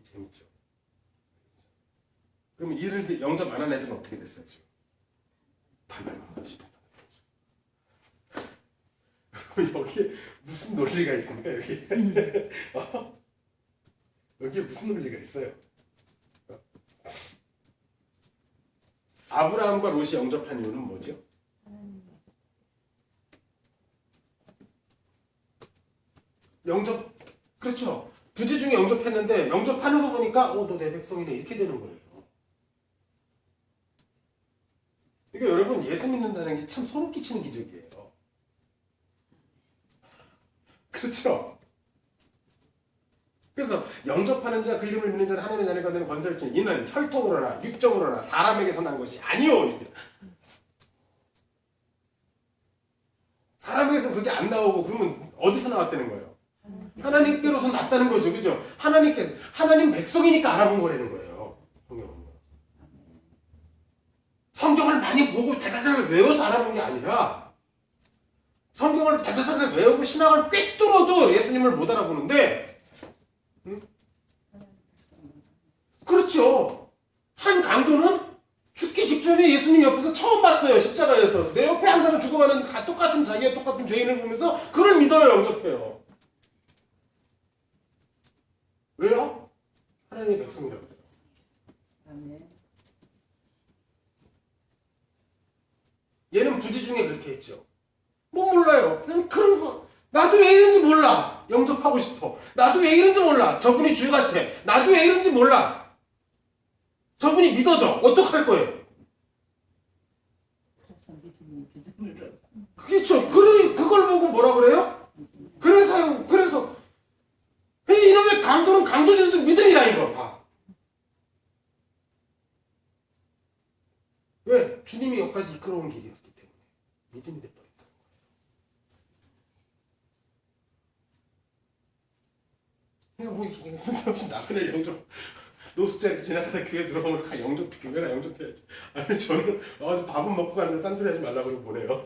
재밌죠? 그러면 이를 영접 안 한 애들은 어떻게 됐어요 지금? 반발만 하시다. 여기에 무슨 논리가 있습니까 여기에? 여기에 무슨 논리가 있어요? 아브라함과 롯이 영접한 이유는 뭐죠? 영접, 그렇죠. 부지 중에 영접했는데 영접하는 거 보니까 너 내 백성이네 이렇게 되는 거예요. 그러니까 여러분 예수 믿는다는 게 참 소름 끼치는 기적이에요. 그렇죠. 그래서 영접하는 자 그 이름을 믿는 자는 하나님의 자녀가 되는 권세를 지니 이는 혈통으로나 육정으로나 사람에게서 난 것이 아니오. 사람에게서 그게 안 나오고 그러면 어디서 나왔다는 거예요? 하나님께로서 났다는 거죠. 그죠? 하나님 백성이니까 알아본 거라는 거예요. 성경은요. 성경을 많이 보고 다다닥 외워서 알아본 게 아니라 성경을 다다닥 외우고 신학을 꿰뚫어도 예수님을 못 알아보는데 그렇죠. 한 강도는 죽기 직전에 예수님 옆에서 처음 봤어요. 십자가에서. 내 옆에 한 사람 죽어가는 똑같은 자기가 똑같은 죄인을 보면서 그를 믿어요. 영접해요. 왜요? 하나님의 백성이라고 그래요. 얘는 부지 중에 그렇게 했죠. 뭐 몰라요. 그냥 그런 거. 나도 왜 이런지 몰라. 영접하고 싶어. 나도 왜 이런지 몰라. 저분이 주 같아. 나도 왜 이런지 몰라. 저분이 믿어져. 어떡할 거예요? 그렇죠. 그걸 보고 뭐라 그래요? 그래서 이놈의 강도는 강도들도 믿음이라 이거 다. 왜? 주님이 여기까지 이끌어온 길이었기 때문에 믿음이 돼버렸다. 그냥 뭐 이렇게 쓸데없이 나그네 영접 노숙자에서 지나가다 교회 들어오면 교회가 영접해야지. 아니 저는 밥은 먹고 가는데 딴소리 하지 말라고 그러고 보내요.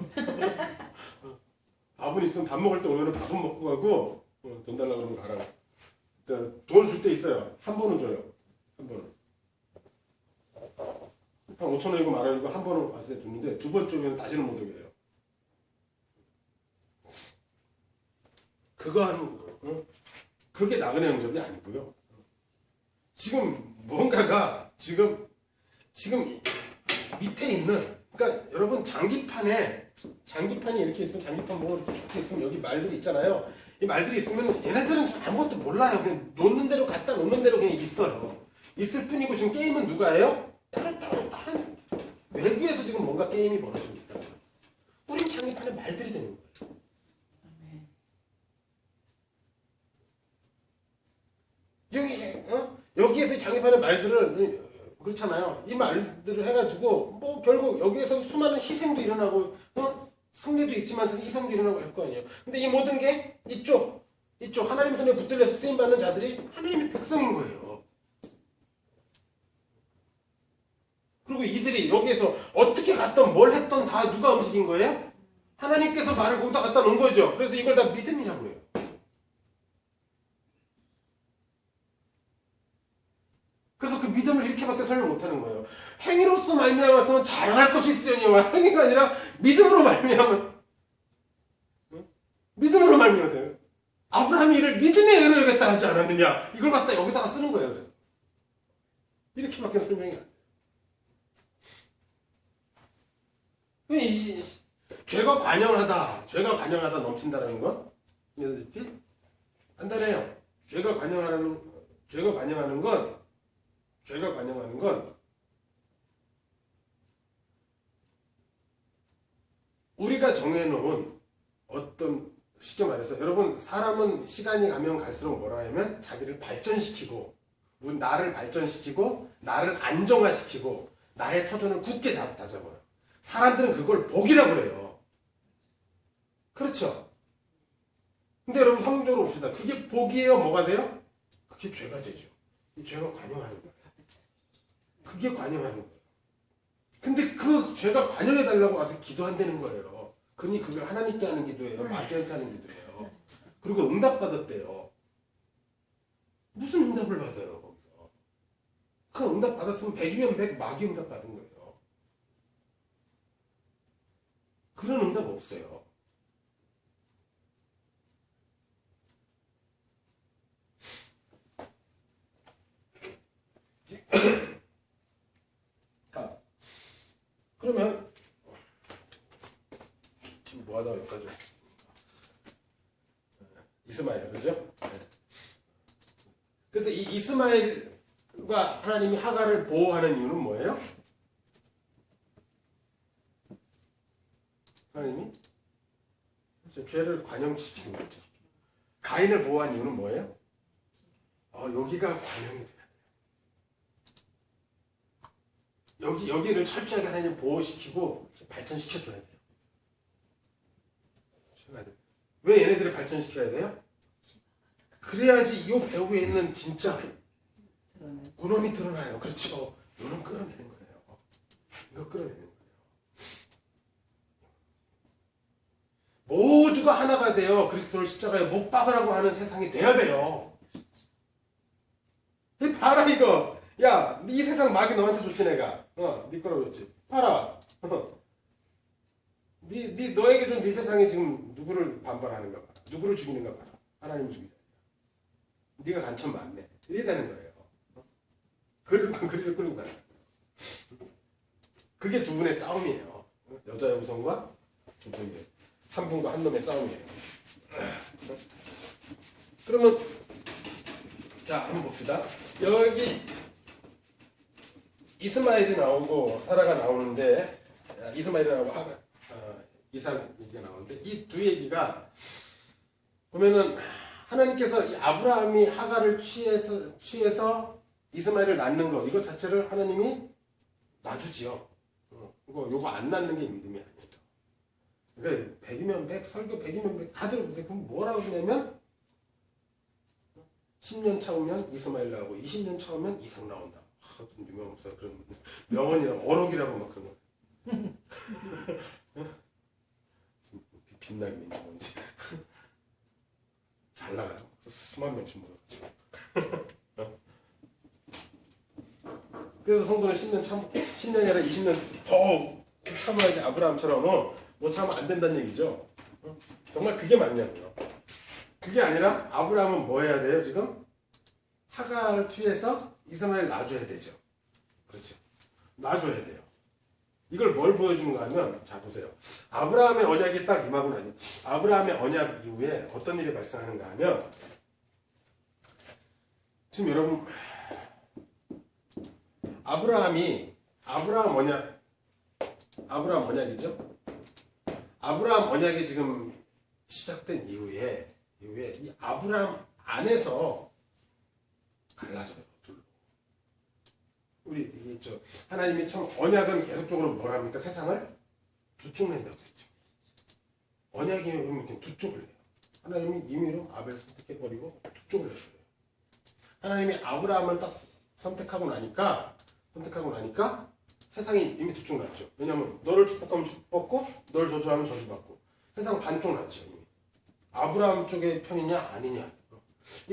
밥은 있으면 밥 먹을 때 오늘은 밥은 먹고 가고 돈 달라고 그러면 가라고. 돈 줄 때 있어요. 한 번은 줘요. 한 번은. 한 5,000원이고 10,000원이고 한 번은 왔을 때 줬는데 두 번 주면 다시는 못 오게 해요. 그거 하는 거. 그게 나그네 영접이 아니고요. 지금 무언가가 지금 밑에 있는 그러니까 여러분 장기판이 이렇게 있으면 장기판 뭐 이렇게 쭉 있으면 여기 말들이 있잖아요. 이 말들이 있으면 얘네들은 아무것도 몰라요. 그냥 놓는 대로 갖다 놓는 대로 그냥 있어요. 있을 뿐이고 지금 게임은 누가 해요? 다른 외부에서 지금 뭔가 게임이 벌어지고 있다. 우린 장기판에 말들이 되는 거예요. 여기에서 장기판의 말들을 그렇잖아요. 이 말들을 해가지고 뭐 결국 여기에서 수많은 희생도 일어나고 승리도 있지만 희생도 일어나고 할 거 아니에요. 근데 이 모든 게 이쪽 하나님 손에 붙들려서 쓰임받는 자들이 하나님의 백성인 거예요. 그리고 이들이 여기에서 어떻게 갔던 뭘 했던 다 누가 움직인 거예요? 하나님께서 말을 거기다 갖다 놓은 거죠. 그래서 이걸 다 믿음이라고 해요. 그래서 그 믿음을 이렇게밖에 설명 못하는 거예요. 행위로서 말미암아서는 자랑할 것이 있으려니와 행위가 아니라 믿음으로 말미암아 믿음으로 말미암아요. 아브라함이 이를 믿음의 의로 여겼다 하지 않았느냐? 이걸 갖다 여기다가 쓰는 거예요. 그래서. 이렇게밖에 설명이 안 돼요. 죄가 관영하다 넘친다라는 건 믿어들피 간단해요. 죄가 관영하는 건 우리가 정해놓은 어떤 쉽게 말해서 여러분 사람은 시간이 가면 갈수록 뭐라 하냐면 자기를 발전시키고 나를 발전시키고 나를 안정화시키고 나의 터전을 굳게 다잡아요. 사람들은 그걸 복이라고 그래요. 그렇죠? 근데 여러분 성경적으로 봅시다. 그게 복이에요? 뭐가 돼요? 그게 죄가 되죠. 이 죄가 관영하는 거예요. 그게 관영하는 거예요. 근데 그 죄가 관영해달라고 와서 기도한다는 거예요. 그러니 그걸 하나님께 하는 기도예요. 마귀한테 하는 기도예요. 그리고 응답받았대요. 무슨 응답을 받아요 거기서? 그 응답 받았으면 100이면 100 마귀 응답 받은 거예요. 그런 응답 없어요. 그러면 지금 뭐 하다가 여기까지 이스마엘 그죠? 그래서 이 이스마엘과 하나님이 하갈을 보호하는 이유는 뭐예요? 하나님이 죄를 관영시키는 거죠. 가인을 보호한 이유는 뭐예요? 여기가 관영이 돼야 돼요. 여기를 철저하게 하나님 보호시키고 발전시켜줘야 돼요. 왜 얘네들을 발전시켜야 돼요? 그래야지 이 배후에 있는 진짜 본원이 드러나요. 그렇죠. 이놈 끌어내는 거예요. 이거 끌어내는 거예요. 모두가 하나가 되어 그리스도를 십자가에 못 박으라고 하는 세상이 돼야 돼요. 봐라 이거. 야, 이 세상 마귀 너한테 줬지 내가. 네 거라고 줬지. 봐라. 너에게 준 네 세상이 지금 누구를 반발하는가 봐. 누구를 죽이는가 봐. 하나님을 죽이자. 네가 간첩 맞네. 이래야 되는 거예요. 그리를 끌고 가는 거예요. 그게 두 분의 싸움이에요. 여자의 우성과 두 분의 한 분과 한 놈의 싸움이에요. 그러면 자 한번 봅시다. 여기 이스마엘이 나오고 사라가 나오는데 이스마엘이 나오고 이삭 얘기가 나오는데 이 두 얘기가 보면은 하나님께서 이 아브라함이 하갈을 취해서 이스마엘을 낳는 거 이거 자체를 하나님이 놔두지요. 요거 안 낳는 게 믿음이 아니에요. 그러니까 100이면 100, 설교 100이면 100 다 들어보세요. 그럼 뭐라고 그러냐면 10년 차오면 이스마엘 나오고 20년 차오면 이삭 나온다. 좀 유명없어 그런 명언이라고 어록이라고 막 그런 거. 빛나게 있는 건지 잘 나가요. 수만 명씩 모여가지고. 그래서 성도는 10년이 아니라 20년 더 참아야지 아브라함처럼 뭐 참으면 안 된다는 얘기죠. 정말 그게 맞냐고요. 그게 아니라 아브라함은 뭐 해야 돼요 지금? 하갈을 취해서 이스마엘 놔줘야 되죠. 그렇죠. 놔줘야 돼요. 이걸 뭘 보여주는가 하면 자 보세요. 아브라함의 언약이 딱 임하고 나니 아브라함의 언약 이후에 어떤 일이 발생하는가 하면 지금 여러분 아브라함 언약이죠. 아브라함 언약이 지금 시작된 이후에 이 아브라함 안에서 갈라져요. 우리 있죠. 하나님이 참 언약은 계속적으로 뭘 합니까? 세상을 두 쪽 낸다고 했죠. 언약이면 그러면 두 쪽을 내요. 하나님이 임의로 아벨 선택해버리고 두 쪽을 내요. 하나님이 아브라함을 딱 선택하고 나니까 세상이 이미 두 쪽 났죠. 왜냐하면 너를 축복하면 축복받고 너를 저주하면 저주받고 세상 반쪽 났죠. 이미. 아브라함 쪽의 편이냐 아니냐.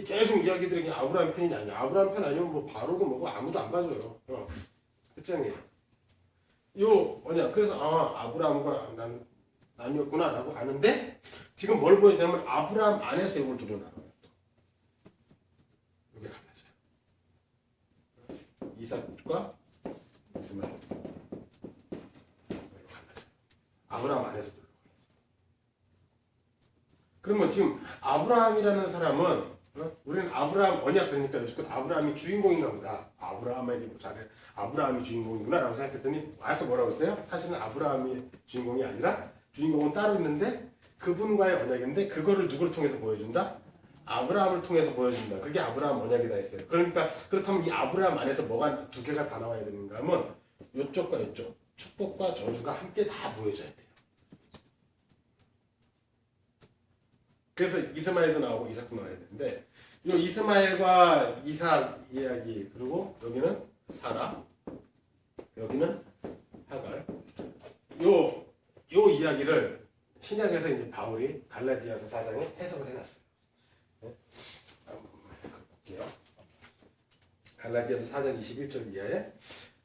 계속 이야기들이 그냥 아브라함 편이냐 아니냐. 아브라함 편 아니면 뭐 바로고 뭐고 아무도 안 봐줘요. 끝장이에요. 그래서 아브라함과 나뉘었구나 라고 아는데 지금 뭘 보여주냐면 아브라함 안에서 이걸 드러나요. 이게 갈라져요. 이삭과 이스마엘 갈라져요. 아브라함 안에서 들어가요. 그러면 지금 아브라함이라는 사람은 우리는 아브라함 언약 그러니까 여지껏 아브라함이 주인공인가 보다. 아브라함에게 잘해. 아브라함이 주인공이구나 라고 생각했더니 아까 뭐라고 했어요? 사실은 아브라함이 주인공이 아니라 주인공은 따로 있는데 그분과의 언약인데 그거를 누구를 통해서 보여준다? 아브라함을 통해서 보여준다. 그게 아브라함 언약이다 했어요. 그러니까 그렇다면 이 아브라함 안에서 뭐가 두 개가 다 나와야 되는가 하면 이쪽과 이쪽 축복과 저주가 함께 다 보여져야 돼요. 그래서 이스마엘도 나오고 이삭도 나와야 되는데 이 이스마엘과 이삭 이야기 그리고 여기는 사라 여기는 하갈 요 이야기를 신약에서 이제 바울이 갈라디아서 4장에 해석을 해놨어요. 네? 한번 볼게요. 갈라디아서 4장 21절 이하에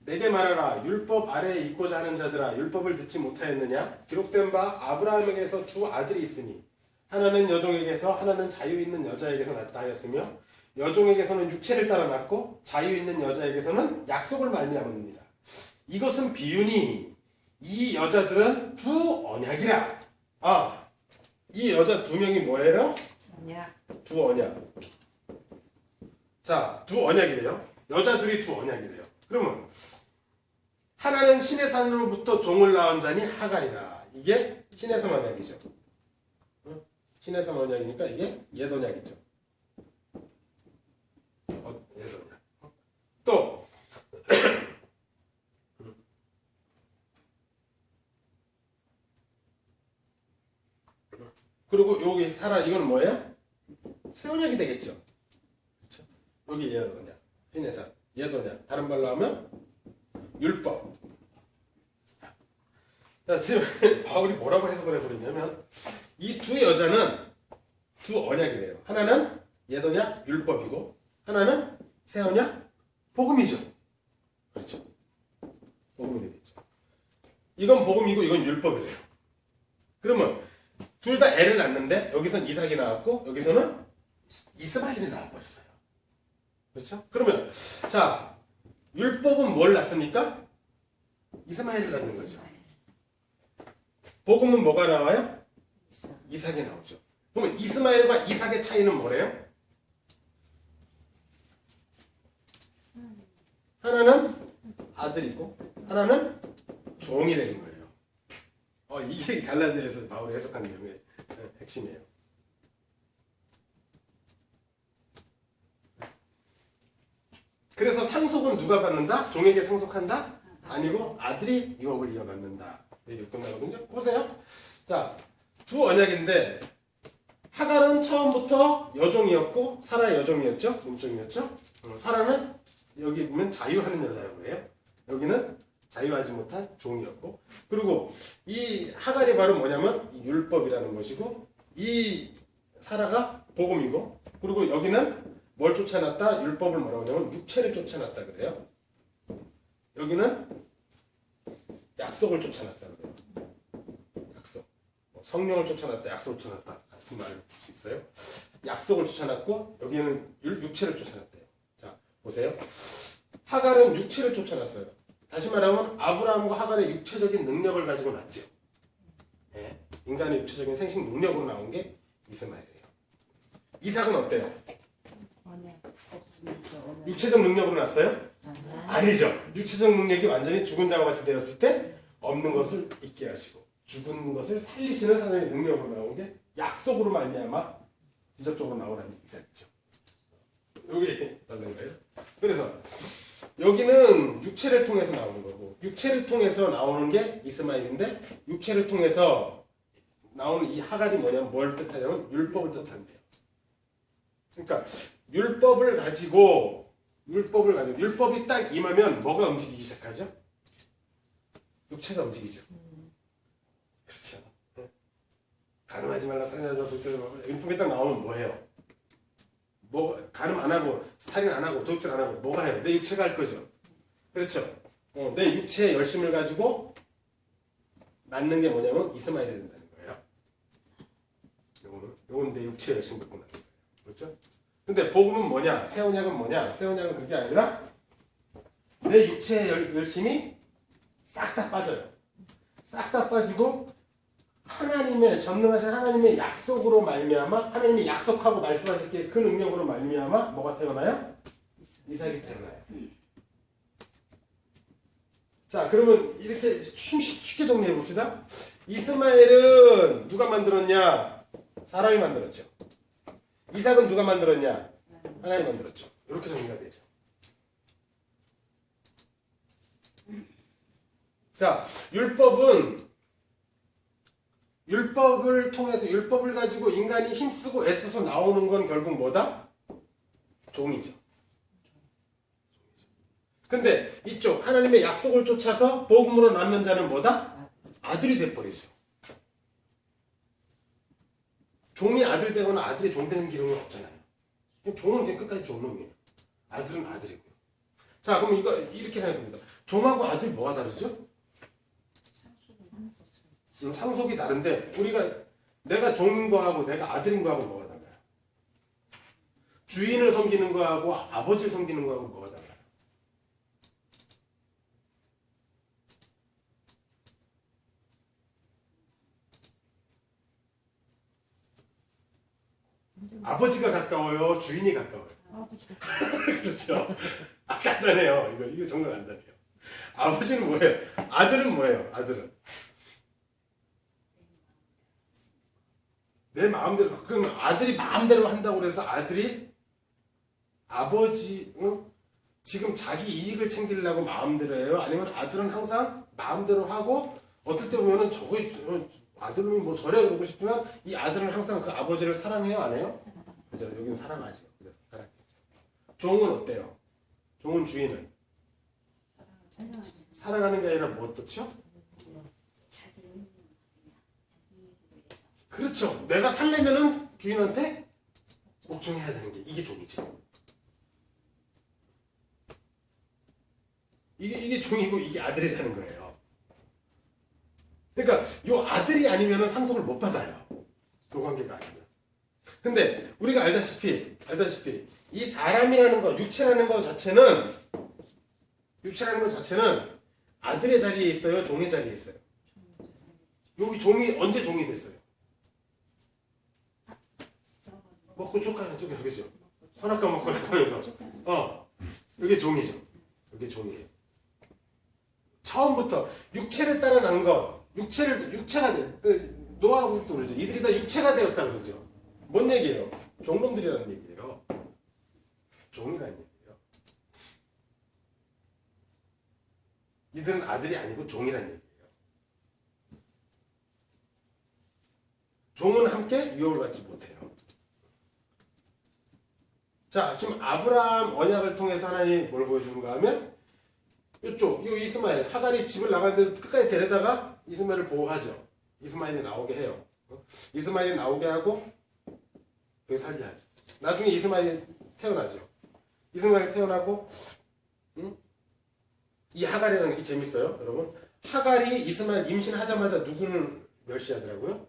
내게 말하라 율법 아래에 있고자 하는 자들아 율법을 듣지 못하였느냐 기록된 바 아브라함에게서 두 아들이 있으니 하나는 여종에게서 하나는 자유 있는 여자에게서 낳다 하였으며 여종에게서는 육체를 따라 낳고 자유 있는 여자에게서는 약속을 말미암았느니라. 이것은 비유니 이 여자들은 두 언약이라. 이 여자 두 명이 뭐래요? 언약. 두 언약. 자, 두 언약이래요. 여자 둘이 두 언약이래요. 그러면 하나는 신의 산으로부터 종을 낳은 자니 하갈이라. 이게 신의 산 언약이죠. 신의 산 언약이니까 이게 옛 언약이죠. 옛 언약. 또 그리고 여기 사라 이건 뭐예요? 새 언약이 되겠죠. 그렇죠? 여기 옛 언약. 신의 산. 옛 언약. 다른 말로 하면 율법. 자, 지금 바울이 뭐라고 해석을 해버리냐면 이 두 여자는 두 언약이래요. 하나는 옛 언약 율법이고 하나는 새 언약 복음이죠. 그렇죠. 복음이 되겠죠. 이건 복음이고 이건 율법이래요. 그러면 둘 다 애를 낳는데 여기선 이삭이 나왔고 여기서는 이스마엘이 나와버렸어요. 그렇죠? 그러면 자 율법은 뭘 낳습니까? 이스마엘을 낳는 거죠. 복음은 뭐가 나와요? 이삭이 나오죠. 그러면 이스마엘과 이삭의 차이는 뭐래요? 하나는 아들이고 하나는 종이 되는 거예요. 이게 갈라디아에서 바울이 해석한 내용의 핵심이에요. 그래서 상속은 누가 받는다? 종에게 상속한다? 아니고 아들이 유업을 이어받는다. 이렇게 끝나거든요. 보세요. 자, 두 언약인데 하갈은 처음부터 여종이었고 사라 여종이었죠. 몸종이었죠. 사라는 여기 보면 자유하는 여자라고 해요. 여기는 자유하지 못한 종이었고 그리고 이 하갈이 바로 뭐냐면 이 율법이라는 것이고 이 사라가 복음이고 그리고 여기는 뭘 쫓아놨다? 율법을 뭐라고 하냐면 육체를 쫓아놨다 그래요. 여기는 약속을 쫓아놨다 그래요. 약속. 성령을 쫓아놨다, 약속을 쫓아놨다 같은 말을 볼 수 있어요. 약속을 쫓아놨고 여기는 육체를 쫓아놨대요. 자 보세요. 하갈은 육체를 쫓아놨어요. 다시 말하면 아브라함과 하갈의 육체적인 능력을 가지고 났죠. 네. 인간의 육체적인 생식 능력으로 나온 게 이스마엘이에요. 이삭은 어때요? 언약 없으면서 언약. 육체적 능력으로 났어요? 아니죠. 육체적 능력이 완전히 죽은 자와 같이 되었을 때 없는 것을 있게 하시고 죽은 것을 살리시는 하나님의 능력으로 나온 게 약속으로 말미암아 기적적으로 나오라는 이삭이죠. 여기 다른 거예요. 그래서 여기는 육체를 통해서 나오는 거고 육체를 통해서 나오는 게 이스마엘인데 육체를 통해서 나오는 이 하갈이 뭐냐면 뭘 뜻하냐면 율법을 뜻한대요. 그러니까 율법을 가지고 율법이 딱 임하면 뭐가 움직이기 시작하죠? 육체가 움직이죠. 그렇죠. 가늠하지 말라, 살인하지 말라, 도둑질 하지 말라. 율법이 딱 나오면 뭐 해요? 가늠 안 하고 살인 안 하고 도둑질 안 하고 뭐가 해요? 내 육체가 할 거죠. 그렇죠. 내 육체의 열심을 가지고 낳는 게 뭐냐면 이스마엘이 된다는 거예요. 요거는 내 육체의 열심 갖고 낳는 거예요. 그렇죠? 근데 복음은 뭐냐? 새 언약은 뭐냐? 새 언약은 그게 아니라 내 육체의 열심이 싹 다 빠져요. 싹 다 빠지고 하나님의 전능하신 하나님의 약속으로 말미암아 하나님이 약속하고 말씀하실 게 그 능력으로 말미암아 뭐가 태어나요? 이삭이 태어나요. 자, 그러면 이렇게 쉽게 정리해 봅시다. 이스마엘은 누가 만들었냐? 사람이 만들었죠. 이삭은 누가 만들었냐? 하나님이 만들었죠. 이렇게 정리가 되죠. 자, 율법은 율법을 통해서 율법을 가지고 인간이 힘쓰고 애써서 나오는 건 결국 뭐다? 종이죠. 근데 이쪽 하나님의 약속을 쫓아서 복음으로 낳는 자는 뭐다? 아들이 돼버리죠. 종이 아들 되거나 아들이 종 되는 기능은 없잖아요. 종은 그냥 끝까지 종놈이에요. 아들은 아들이고요. 자, 그럼 이거 이렇게 생각합니다. 종하고 아들 뭐가 다르죠? 상속이 다른데 내가 종인 거하고 내가 아들인 거하고 뭐가 달라요? 주인을 섬기는 거하고 아버지를 섬기는 거하고 뭐가 달라요? 아버지가 가까워요? 주인이 가까워요? 그렇죠. 간단해요. 이거 정말 간단해요. 아버지는 뭐예요? 아들은 뭐예요? 아들은 내 마음대로. 그러면 아들이 마음대로 한다고 해서 아들이 아버지 지금 자기 이익을 챙기려고 마음대로 해요? 아니면 아들은 항상 마음대로 하고 어떨 때 보면은 아들은 뭐 저래 그러고 싶지만 이 아들은 항상 그 아버지를 사랑해요? 안 해요? 그죠? 여기는 사랑하죠. 그죠? 사랑. 종은 어때요? 종은 주인을 사랑하는 게 아니라 뭐 어떻죠? 그렇죠. 내가 살려면은 주인한테 복종해야 되는 게 이게 종이지. 이게 종이고 이게 아들이라는 거예요. 그러니까 요 아들이 아니면은 상속을 못 받아요. 요 관계가 아니면. 근데 우리가 알다시피 이 사람이라는 거, 육체라는 거 자체는 아들의 자리에 있어요, 종의 자리에 있어요. 여기 종이 언제 종이 됐어요? 먹고 족하는 쪽에 그죠? 선악과 먹고 나가면서 이게 종이죠. 이게 종이에요. 처음부터 육체를 따라 난 것, 육체가 노아하고도 그러죠. 이들이 다 육체가 되었다 그러죠. 뭔 얘기예요? 종놈들이라는 얘기예요. 종이라는 얘기예요. 이들은 아들이 아니고 종이라는 얘기예요. 종은 함께 유업을 받지 못해요. 자, 지금 아브라함 언약을 통해서 하나님이 뭘 보여주는가 하면 이쪽, 이 이스마엘, 하갈이 집을 나가는데 끝까지 데려다가 이스마엘을 보호하죠. 이스마엘이 나오게 해요. 이스마엘이 나오게 하고 여기 살게 하죠. 나중에 이스마엘이 태어나죠. 이스마엘이 태어나고 이 하갈이라는 게 재밌어요. 여러분, 하갈이 이스마엘 임신하자마자 누구를 멸시하더라고요?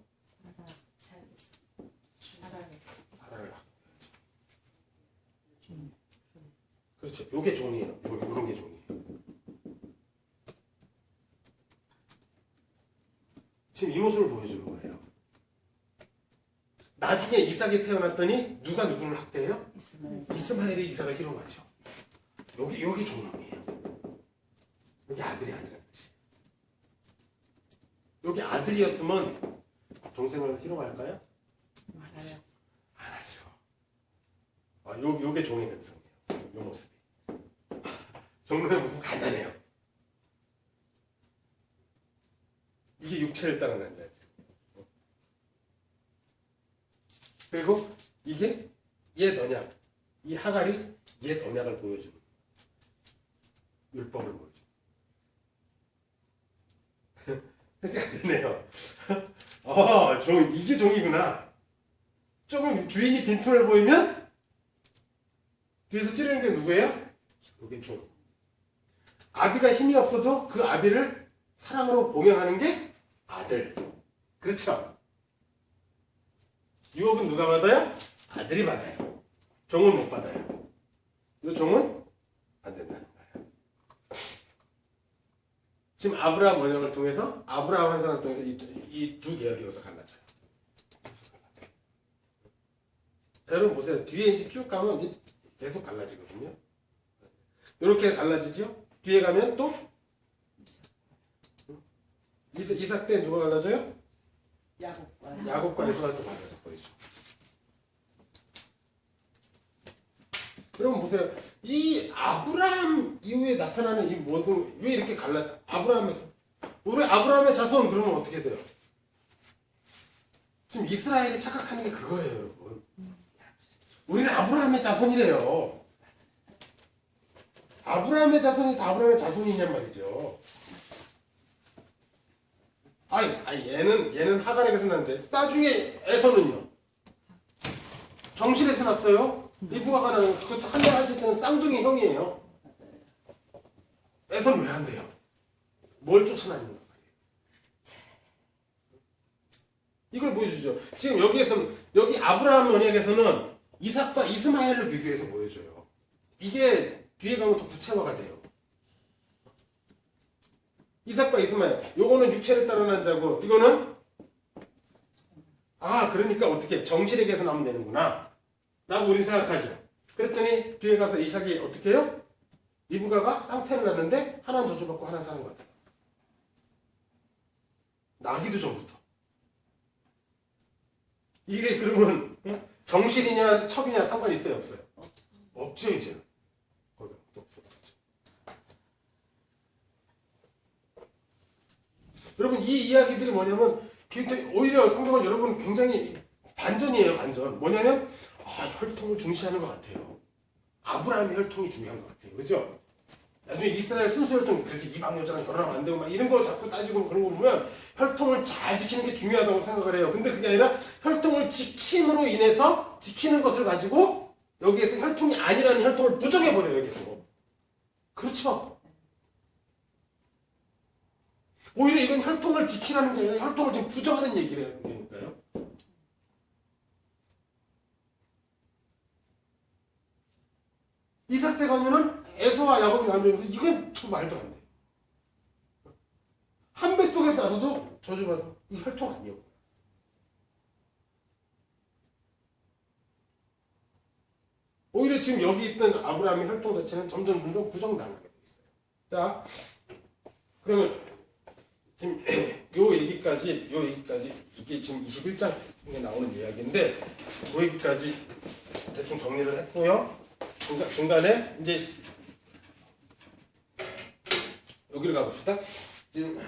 사라를. 그렇죠. 요게 종이에요. 요런 게 종이에요. 지금 이 모습을 보여주는 거예요. 나중에 이삭이 태어났더니 누가 누구를 학대해요? 이스마엘이 이삭을 희롱하죠. 여기 종놈이에요. 여기 아들이 아니라는 뜻이에요. 여기 아들이었으면 동생을 희롱할까요? 안 하죠. 요게 종의 근성이에요. 요 모습이. 종놈의 모습 간단해요. 이게 육체를 따라가는 자예요. 그리고 이게 옛 언약, 이 하갈이 옛 언약을 보여주는 율법을 보여주는. 그치 안 되네요. 이게 종이구나. 조금 주인이 빈틈을 보이면 뒤에서 찌르는 게 누구예요? 이게 종. 아비가 힘이 없어도 그 아비를 사랑으로 봉양하는 게 아들. 그렇죠? 유업은 누가 받아요? 아들이 받아요. 종은 못 받아요. 이 종은 안 된다는 거예요. 지금 아브라함 언약을 통해서 아브라함 한 사람을 통해서 이 두 계열이 여기서 갈라져요. 여러분 보세요. 뒤에 이제 쭉 가면 이제 계속 갈라지거든요. 이렇게 갈라지죠? 뒤에 가면 또 이삭 때 누가 갈라져요? 야곱과 에서가 또 갈라져 버리죠. 여러분 보세요. 이 아브라함 이후에 나타나는 이 모든 왜 이렇게 갈라? 우리 아브라함의 자손 그러면 어떻게 돼요? 지금 이스라엘이 착각하는 게 그거예요, 여러분. 우리는 아브라함의 자손이래요. 아브라함의 자손이 다 아브라함의 자손이냔 말이죠. 얘는 하갈에게서 났는데 나중에 에서는요. 정실에서 났어요. 리브가는 그것도 한달 하실 때는 쌍둥이 형이에요. 에서는 왜 안 돼요? 뭘 쫓아다니는 거예요? 이걸 보여주죠. 지금 여기 아브라함 언약에서는 이삭과 이스마엘을 비교해서 보여줘요. 이게 뒤에 가면 더 구체화가 돼요. 이삭과 이스마엘, 요거는 육체를 따라 난 자고, 이거는 그러니까 어떻게 정실에게서 나오면 되는구나 라고 우리 생각하죠. 그랬더니 뒤에 가서 이삭이 어떻게 해요? 리브가가 쌍태를 낳는데 하나는 저주받고 하나는 사는 것 같아요. 나기도 전부터. 이게 그러면 정실이냐 첩이냐 상관이 있어요, 없어요? 없죠, 이제. 거기 없어요. 여러분, 이 이야기들이 뭐냐면 오히려 성경은 여러분 굉장히 반전이에요, 반전. 뭐냐면 혈통을 중시하는 것 같아요. 아브라함의 혈통이 중요한 것 같아요. 그죠? 나중에 이스라엘 순수 혈통, 그래서 이방 여자랑 결혼하면 안 되고 막 이런 거 자꾸 따지고 그런 거 보면 혈통을 잘 지키는 게 중요하다고 생각을 해요. 근데 그게 아니라 혈통을 지킴으로 인해서 지키는 것을 가지고 여기에서 혈통이 아니라는 혈통을 부정해버려요, 여기서. 그렇죠? 오히려 이건 혈통을 지키라는 게 아니라 혈통을 지금 부정하는 얘기라는 거니까요. 이삭 대가녀는 에서와 야곱이 남자면서 이건 말도 안 돼. 한 뱃속에 나서도 저주받은 이 혈통 아니에요. 오히려 지금 여기 있던 아브라함의 혈통 자체는 점점 부정당하게 돼 있어요. 자, 그러면 지금 요 얘기까지 이게 지금 21장에 나오는 이야기인데 그 얘기까지 대충 정리를 했고요. 중간에 이제 여기를 가봅시다. 지금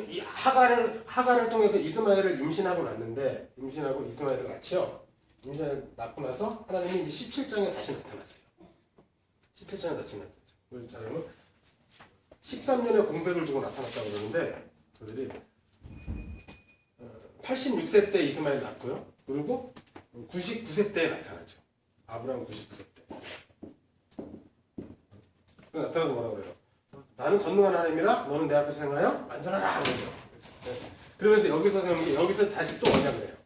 이 하갈을 통해서 이스마엘을 임신하고 났는데 임신하고 이스마엘을 낳지요. 임신을 낳고 나서 하나님이 이제 17장에 다시 나타났어요. 17장에 다시 나타났죠. 그걸 잘하면 13년의 공백을 두고 나타났다고 그러는데 그들이 86세 때 이스마엘 낳고요. 그리고 99세 때 나타나죠. 아브라함 99세 때. 나타나서 뭐라고 그래요? 나는 전능한 하나님이라 너는 내 앞에서 행하여 완전하라 그러죠. 그러면서 여기서 세우는 게 여기서 다시 또 언약을 해요.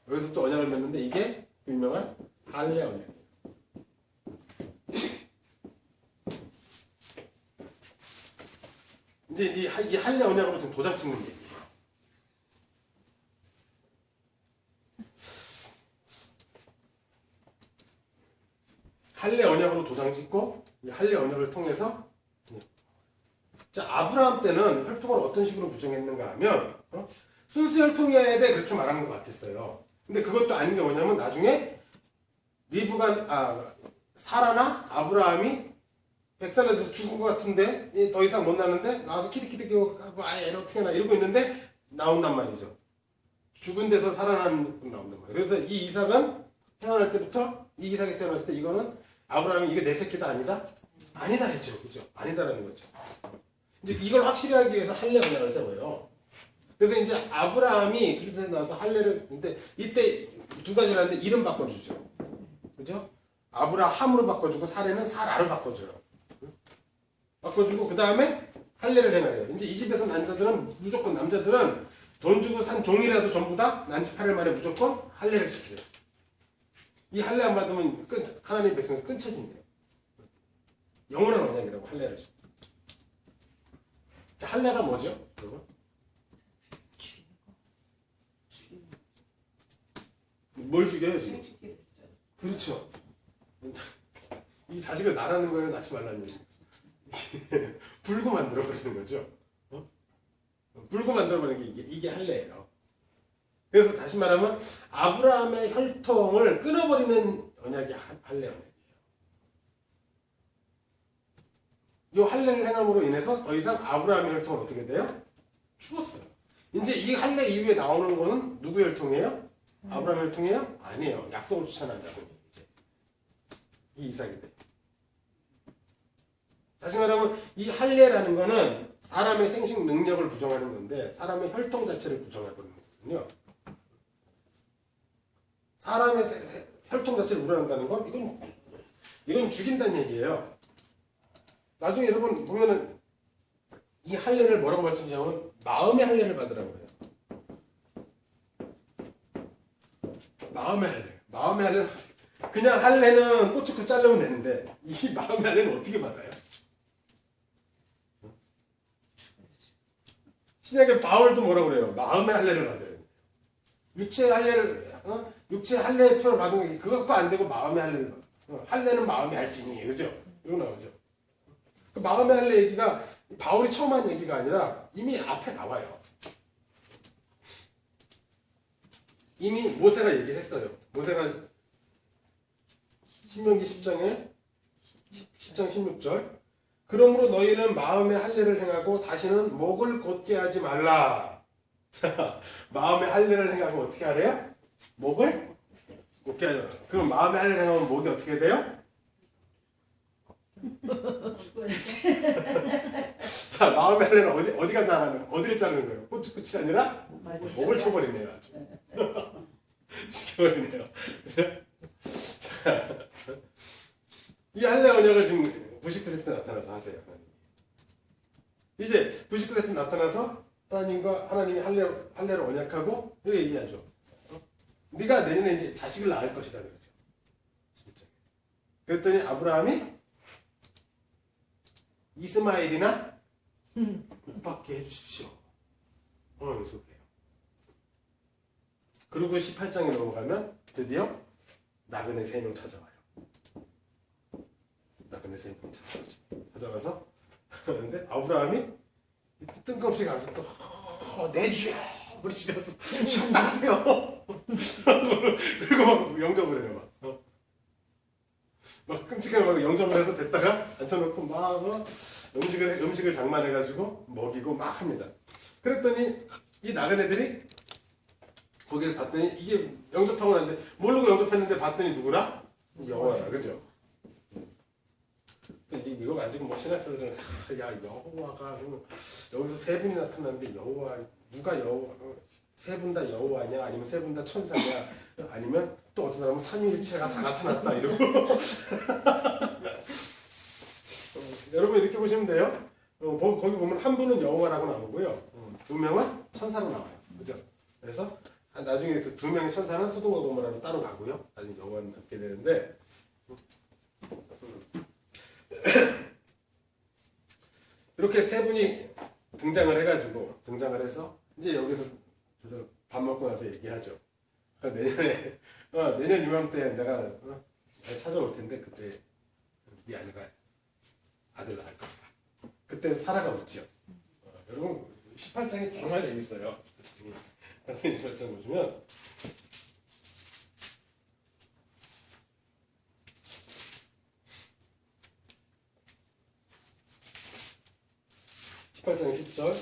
여기서 또 언약을 맺는데 이게 유명한 할례 언약이에요. 이제 이 할례 언약으로 지금 도장 찍는 얘기예요. 할례 언약으로 도장 찍고 이 할례 언약을 통해서 자, 아브라함 때는 혈통을 어떤 식으로 부정했는가 하면 순수 혈통이어야 돼 그렇게 말하는 것 같았어요. 근데 그것도 아닌 게 뭐냐면 나중에 사라나 아브라함이 백살에 돼서 죽은 것 같은데 더 이상 못 나는데 나와서 키득키득 하고 애를 어떻게 하나 이러고 있는데 나온단 말이죠. 죽은 데서 살아나는 분 나온단 말이에요. 그래서 이 이삭은 태어날 때부터 이 이삭이 태어났을 때 이거는 아브라함이 이게 내 새끼다 아니다? 아니다 했죠. 그죠? 아니다라는 거죠. 이제 이걸 확실히 하기 위해서 할례 언약을 세워요. 그래서 이제 아브라함이 90세 나와서 할례를 근데 이때 두 가지라는데 이름 바꿔주죠. 그죠? 아브라함으로 바꿔주고 사례는 사라로 바꿔줘요. 바꿔주고 그 다음에 할례를 행하래요. 이제 이 집에서 난 자들은 무조건 남자들은 돈 주고 산 종이라도 전부 다 난지 8일 만에 무조건 할례를 시키죠. 이 할례 안 받으면 하나님 백성에서 끊쳐진대요. 영원한 언약이라고 할례를 시켜. 할례가 뭐죠? 여러분? 뭘 죽여요 지금? 그렇죠. 이 자식을 낳으라는 거예요, 낳지 말라는 거예요. 불고 만들어버리는 거죠. 불고 만들어버리는 게 이게 할례예요. 그래서 다시 말하면 아브라함의 혈통을 끊어버리는 언약이 할례 언약이에요. 이 할례를 행함으로 인해서 더 이상 아브라함의 혈통은 어떻게 돼요? 죽었어요. 이제 이 할례 이후에 나오는 거는 누구 혈통이에요? 아브라함 혈통이에요? 아니에요. 약속을 추천한 자손이 이제 이 이삭인데. 다시 말하면 이 할례라는 거는 사람의 생식 능력을 부정하는 건데 사람의 혈통 자체를 부정하는 거거든요. 사람의 혈통 자체를 우려한다는 건 이건 죽인다는 얘기예요. 나중에 여러분 보면은 이 할례를 뭐라고 말씀드리냐면 마음의 할례를 받으라고 그래요. 마음의 할례. 마음의 할례는 그냥 할례는 꼬치고 자르면 되는데 이 마음의 할례는 어떻게 받아요? 신약의 바울도 뭐라고 그래요? 마음의 할례를 받아요. 육체의 할례를 육체의 할례의 표현을 받은 게 그것도 안 되고 마음의 할례를 받아. 할례는 마음이 할지니 그죠? 이거 나오죠. 그 마음의 할례 얘기가 바울이 처음 한 얘기가 아니라 이미 앞에 나와요. 이미 모세가 얘기를 했어요. 모세가 신명기 10장에 10장 16절 그러므로 너희는 마음의 할례를 행하고 다시는 목을 곧게 하지 말라. 자, 마음의 할례를 행하고 어떻게 하래요? 목을 곧게 하지 말라. 그럼 마음의 할례를 행하면 목이 어떻게 돼요? 자, 마음의 할례는 어디가 나가는 어디를 자르는 거예요? 끝이 아니라 목을 쳐버리네요. 아주. 죽여버리네요. 자, 이 할례 언약을 지금 99% 나타나서 하세요. 하나님. 이제 99% 나타나서 하나님이 할례를 언약하고 여기 얘기하죠. 네가 내년에 이제 자식을 낳을 것이다 그러죠. 진짜. 그랬더니 아브라함이 이스마엘이나 못 받게 해주십시오. 그래서 그래요. 그리고 18장에 넘어가면 드디어 나그네 3명 찾아와요. 나그네 3명 찾아와서 그런데 아브라함이 뜬금없이 가서 또 내 주야 우리 집에 와서 쉬었다 하세요. 그리고 막 영접을 해요. 막 끔찍하게 막 영접을 해서 됐다가 앉혀놓고 막 음식을 장만해가지고 먹이고 막 합니다. 그랬더니 이 나그네들이 거기서 봤더니 이게 영접하고 났는데 모르고 영접했는데 봤더니 누구라? 여호와라 그죠? 이거 가지고 뭐 신학자들은 야 여호와가 여기서 세 분이 나타났는데 여호와 누가 여호와 세 분 다 여호와냐 아니면 세 분 다 천사냐 아니면 또 어떤 사람은 삼위일체가 다 나타났다 이러고 여러분 이렇게 보시면 돼요. 거기 보면 한 분은 여호와라고 나오고요. 2명은 천사로 나와요. 그죠? 그래서 나중에 그 2명의 천사는 소돔과 고모라로 따로 가고요. 나중에 여호와는 남게 되는데 이렇게 세 분이 등장을 해서 이제 여기서 밥 먹고 나서 얘기하죠. 내년 이맘때 내가 찾아올 텐데 그때 네 아내가 아들 낳을 것이다. 그때 사라가 웃죠. 여러분 18장이 정말 재밌어요. 선생님 18장 보시면 18장 10절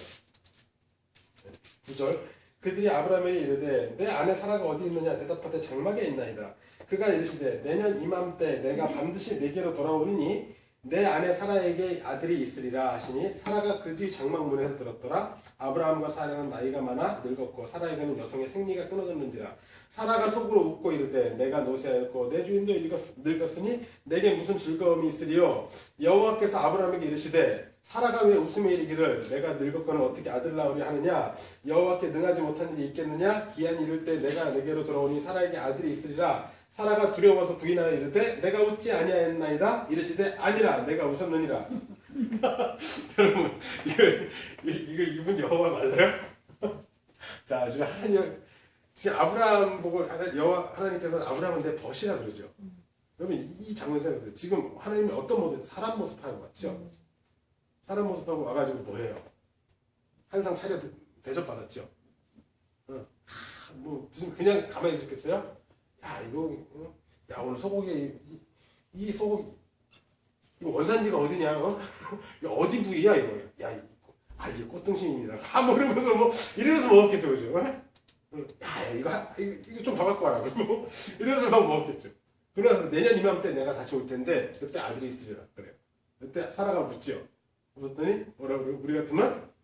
9절 그들이 아브라함에게 이르되 내 아내 사라가 어디 있느냐 대답하되 장막에 있나이다. 그가 이르시되 내년 이맘때 내가 반드시 내게로 돌아오리니 내 아내 사라에게 아들이 있으리라 하시니 사라가 그 뒤 장막문에서 들었더라. 아브라함과 사라는 나이가 많아 늙었고 사라에게는 여성의 생리가 끊어졌는지라. 사라가 속으로 웃고 이르되 내가 노쇠하였고 내 주인도 늙었으니 내게 무슨 즐거움이 있으리요. 여호와께서 아브라함에게 이르시되 사라가 왜 웃음에 이르기를 내가 늙었거늘 어떻게 아들 낳으리 하느냐. 여호와께 능하지 못한 일이 있겠느냐. 기한이 이를 때 내가 내게로 돌아오니 사라에게 아들이 있으리라. 사라가 두려워서 부인하여 이르되 내가 웃지 아니하였나이다. 이르시되 아니라 내가 웃었느니라. 여러분 이분 여호와 맞아요? 자 지금 지금 아브라함 보고 하나님께서 아브라함은 내 벗이라 그러죠. 여러분 이 장면에서 지금 하나님이 어떤 모습 사람 모습하고 왔죠? 사람 모습하고 와가지고 뭐해요? 한상 차려 대접받았죠. 뭐 그냥 가만히 있었겠어요? 야 이거 야 오늘 소고기 이 소고기 이거 원산지가 어디냐? 이거 어디 부위야 이거? 야 아 이게 꽃등심입니다. 뭐 이러면서 뭐 이래서 먹었겠죠, 그죠? 야 이거 좀 더 갖고 와라 그리고 이래서 막 먹었겠죠. 그러나서 내년 이맘때 내가 다시 올 텐데 그때 아들이 있으리라 그래요. 그때 사라가 묻지요. 묻었더니 뭐라 그래요? 우리 같으면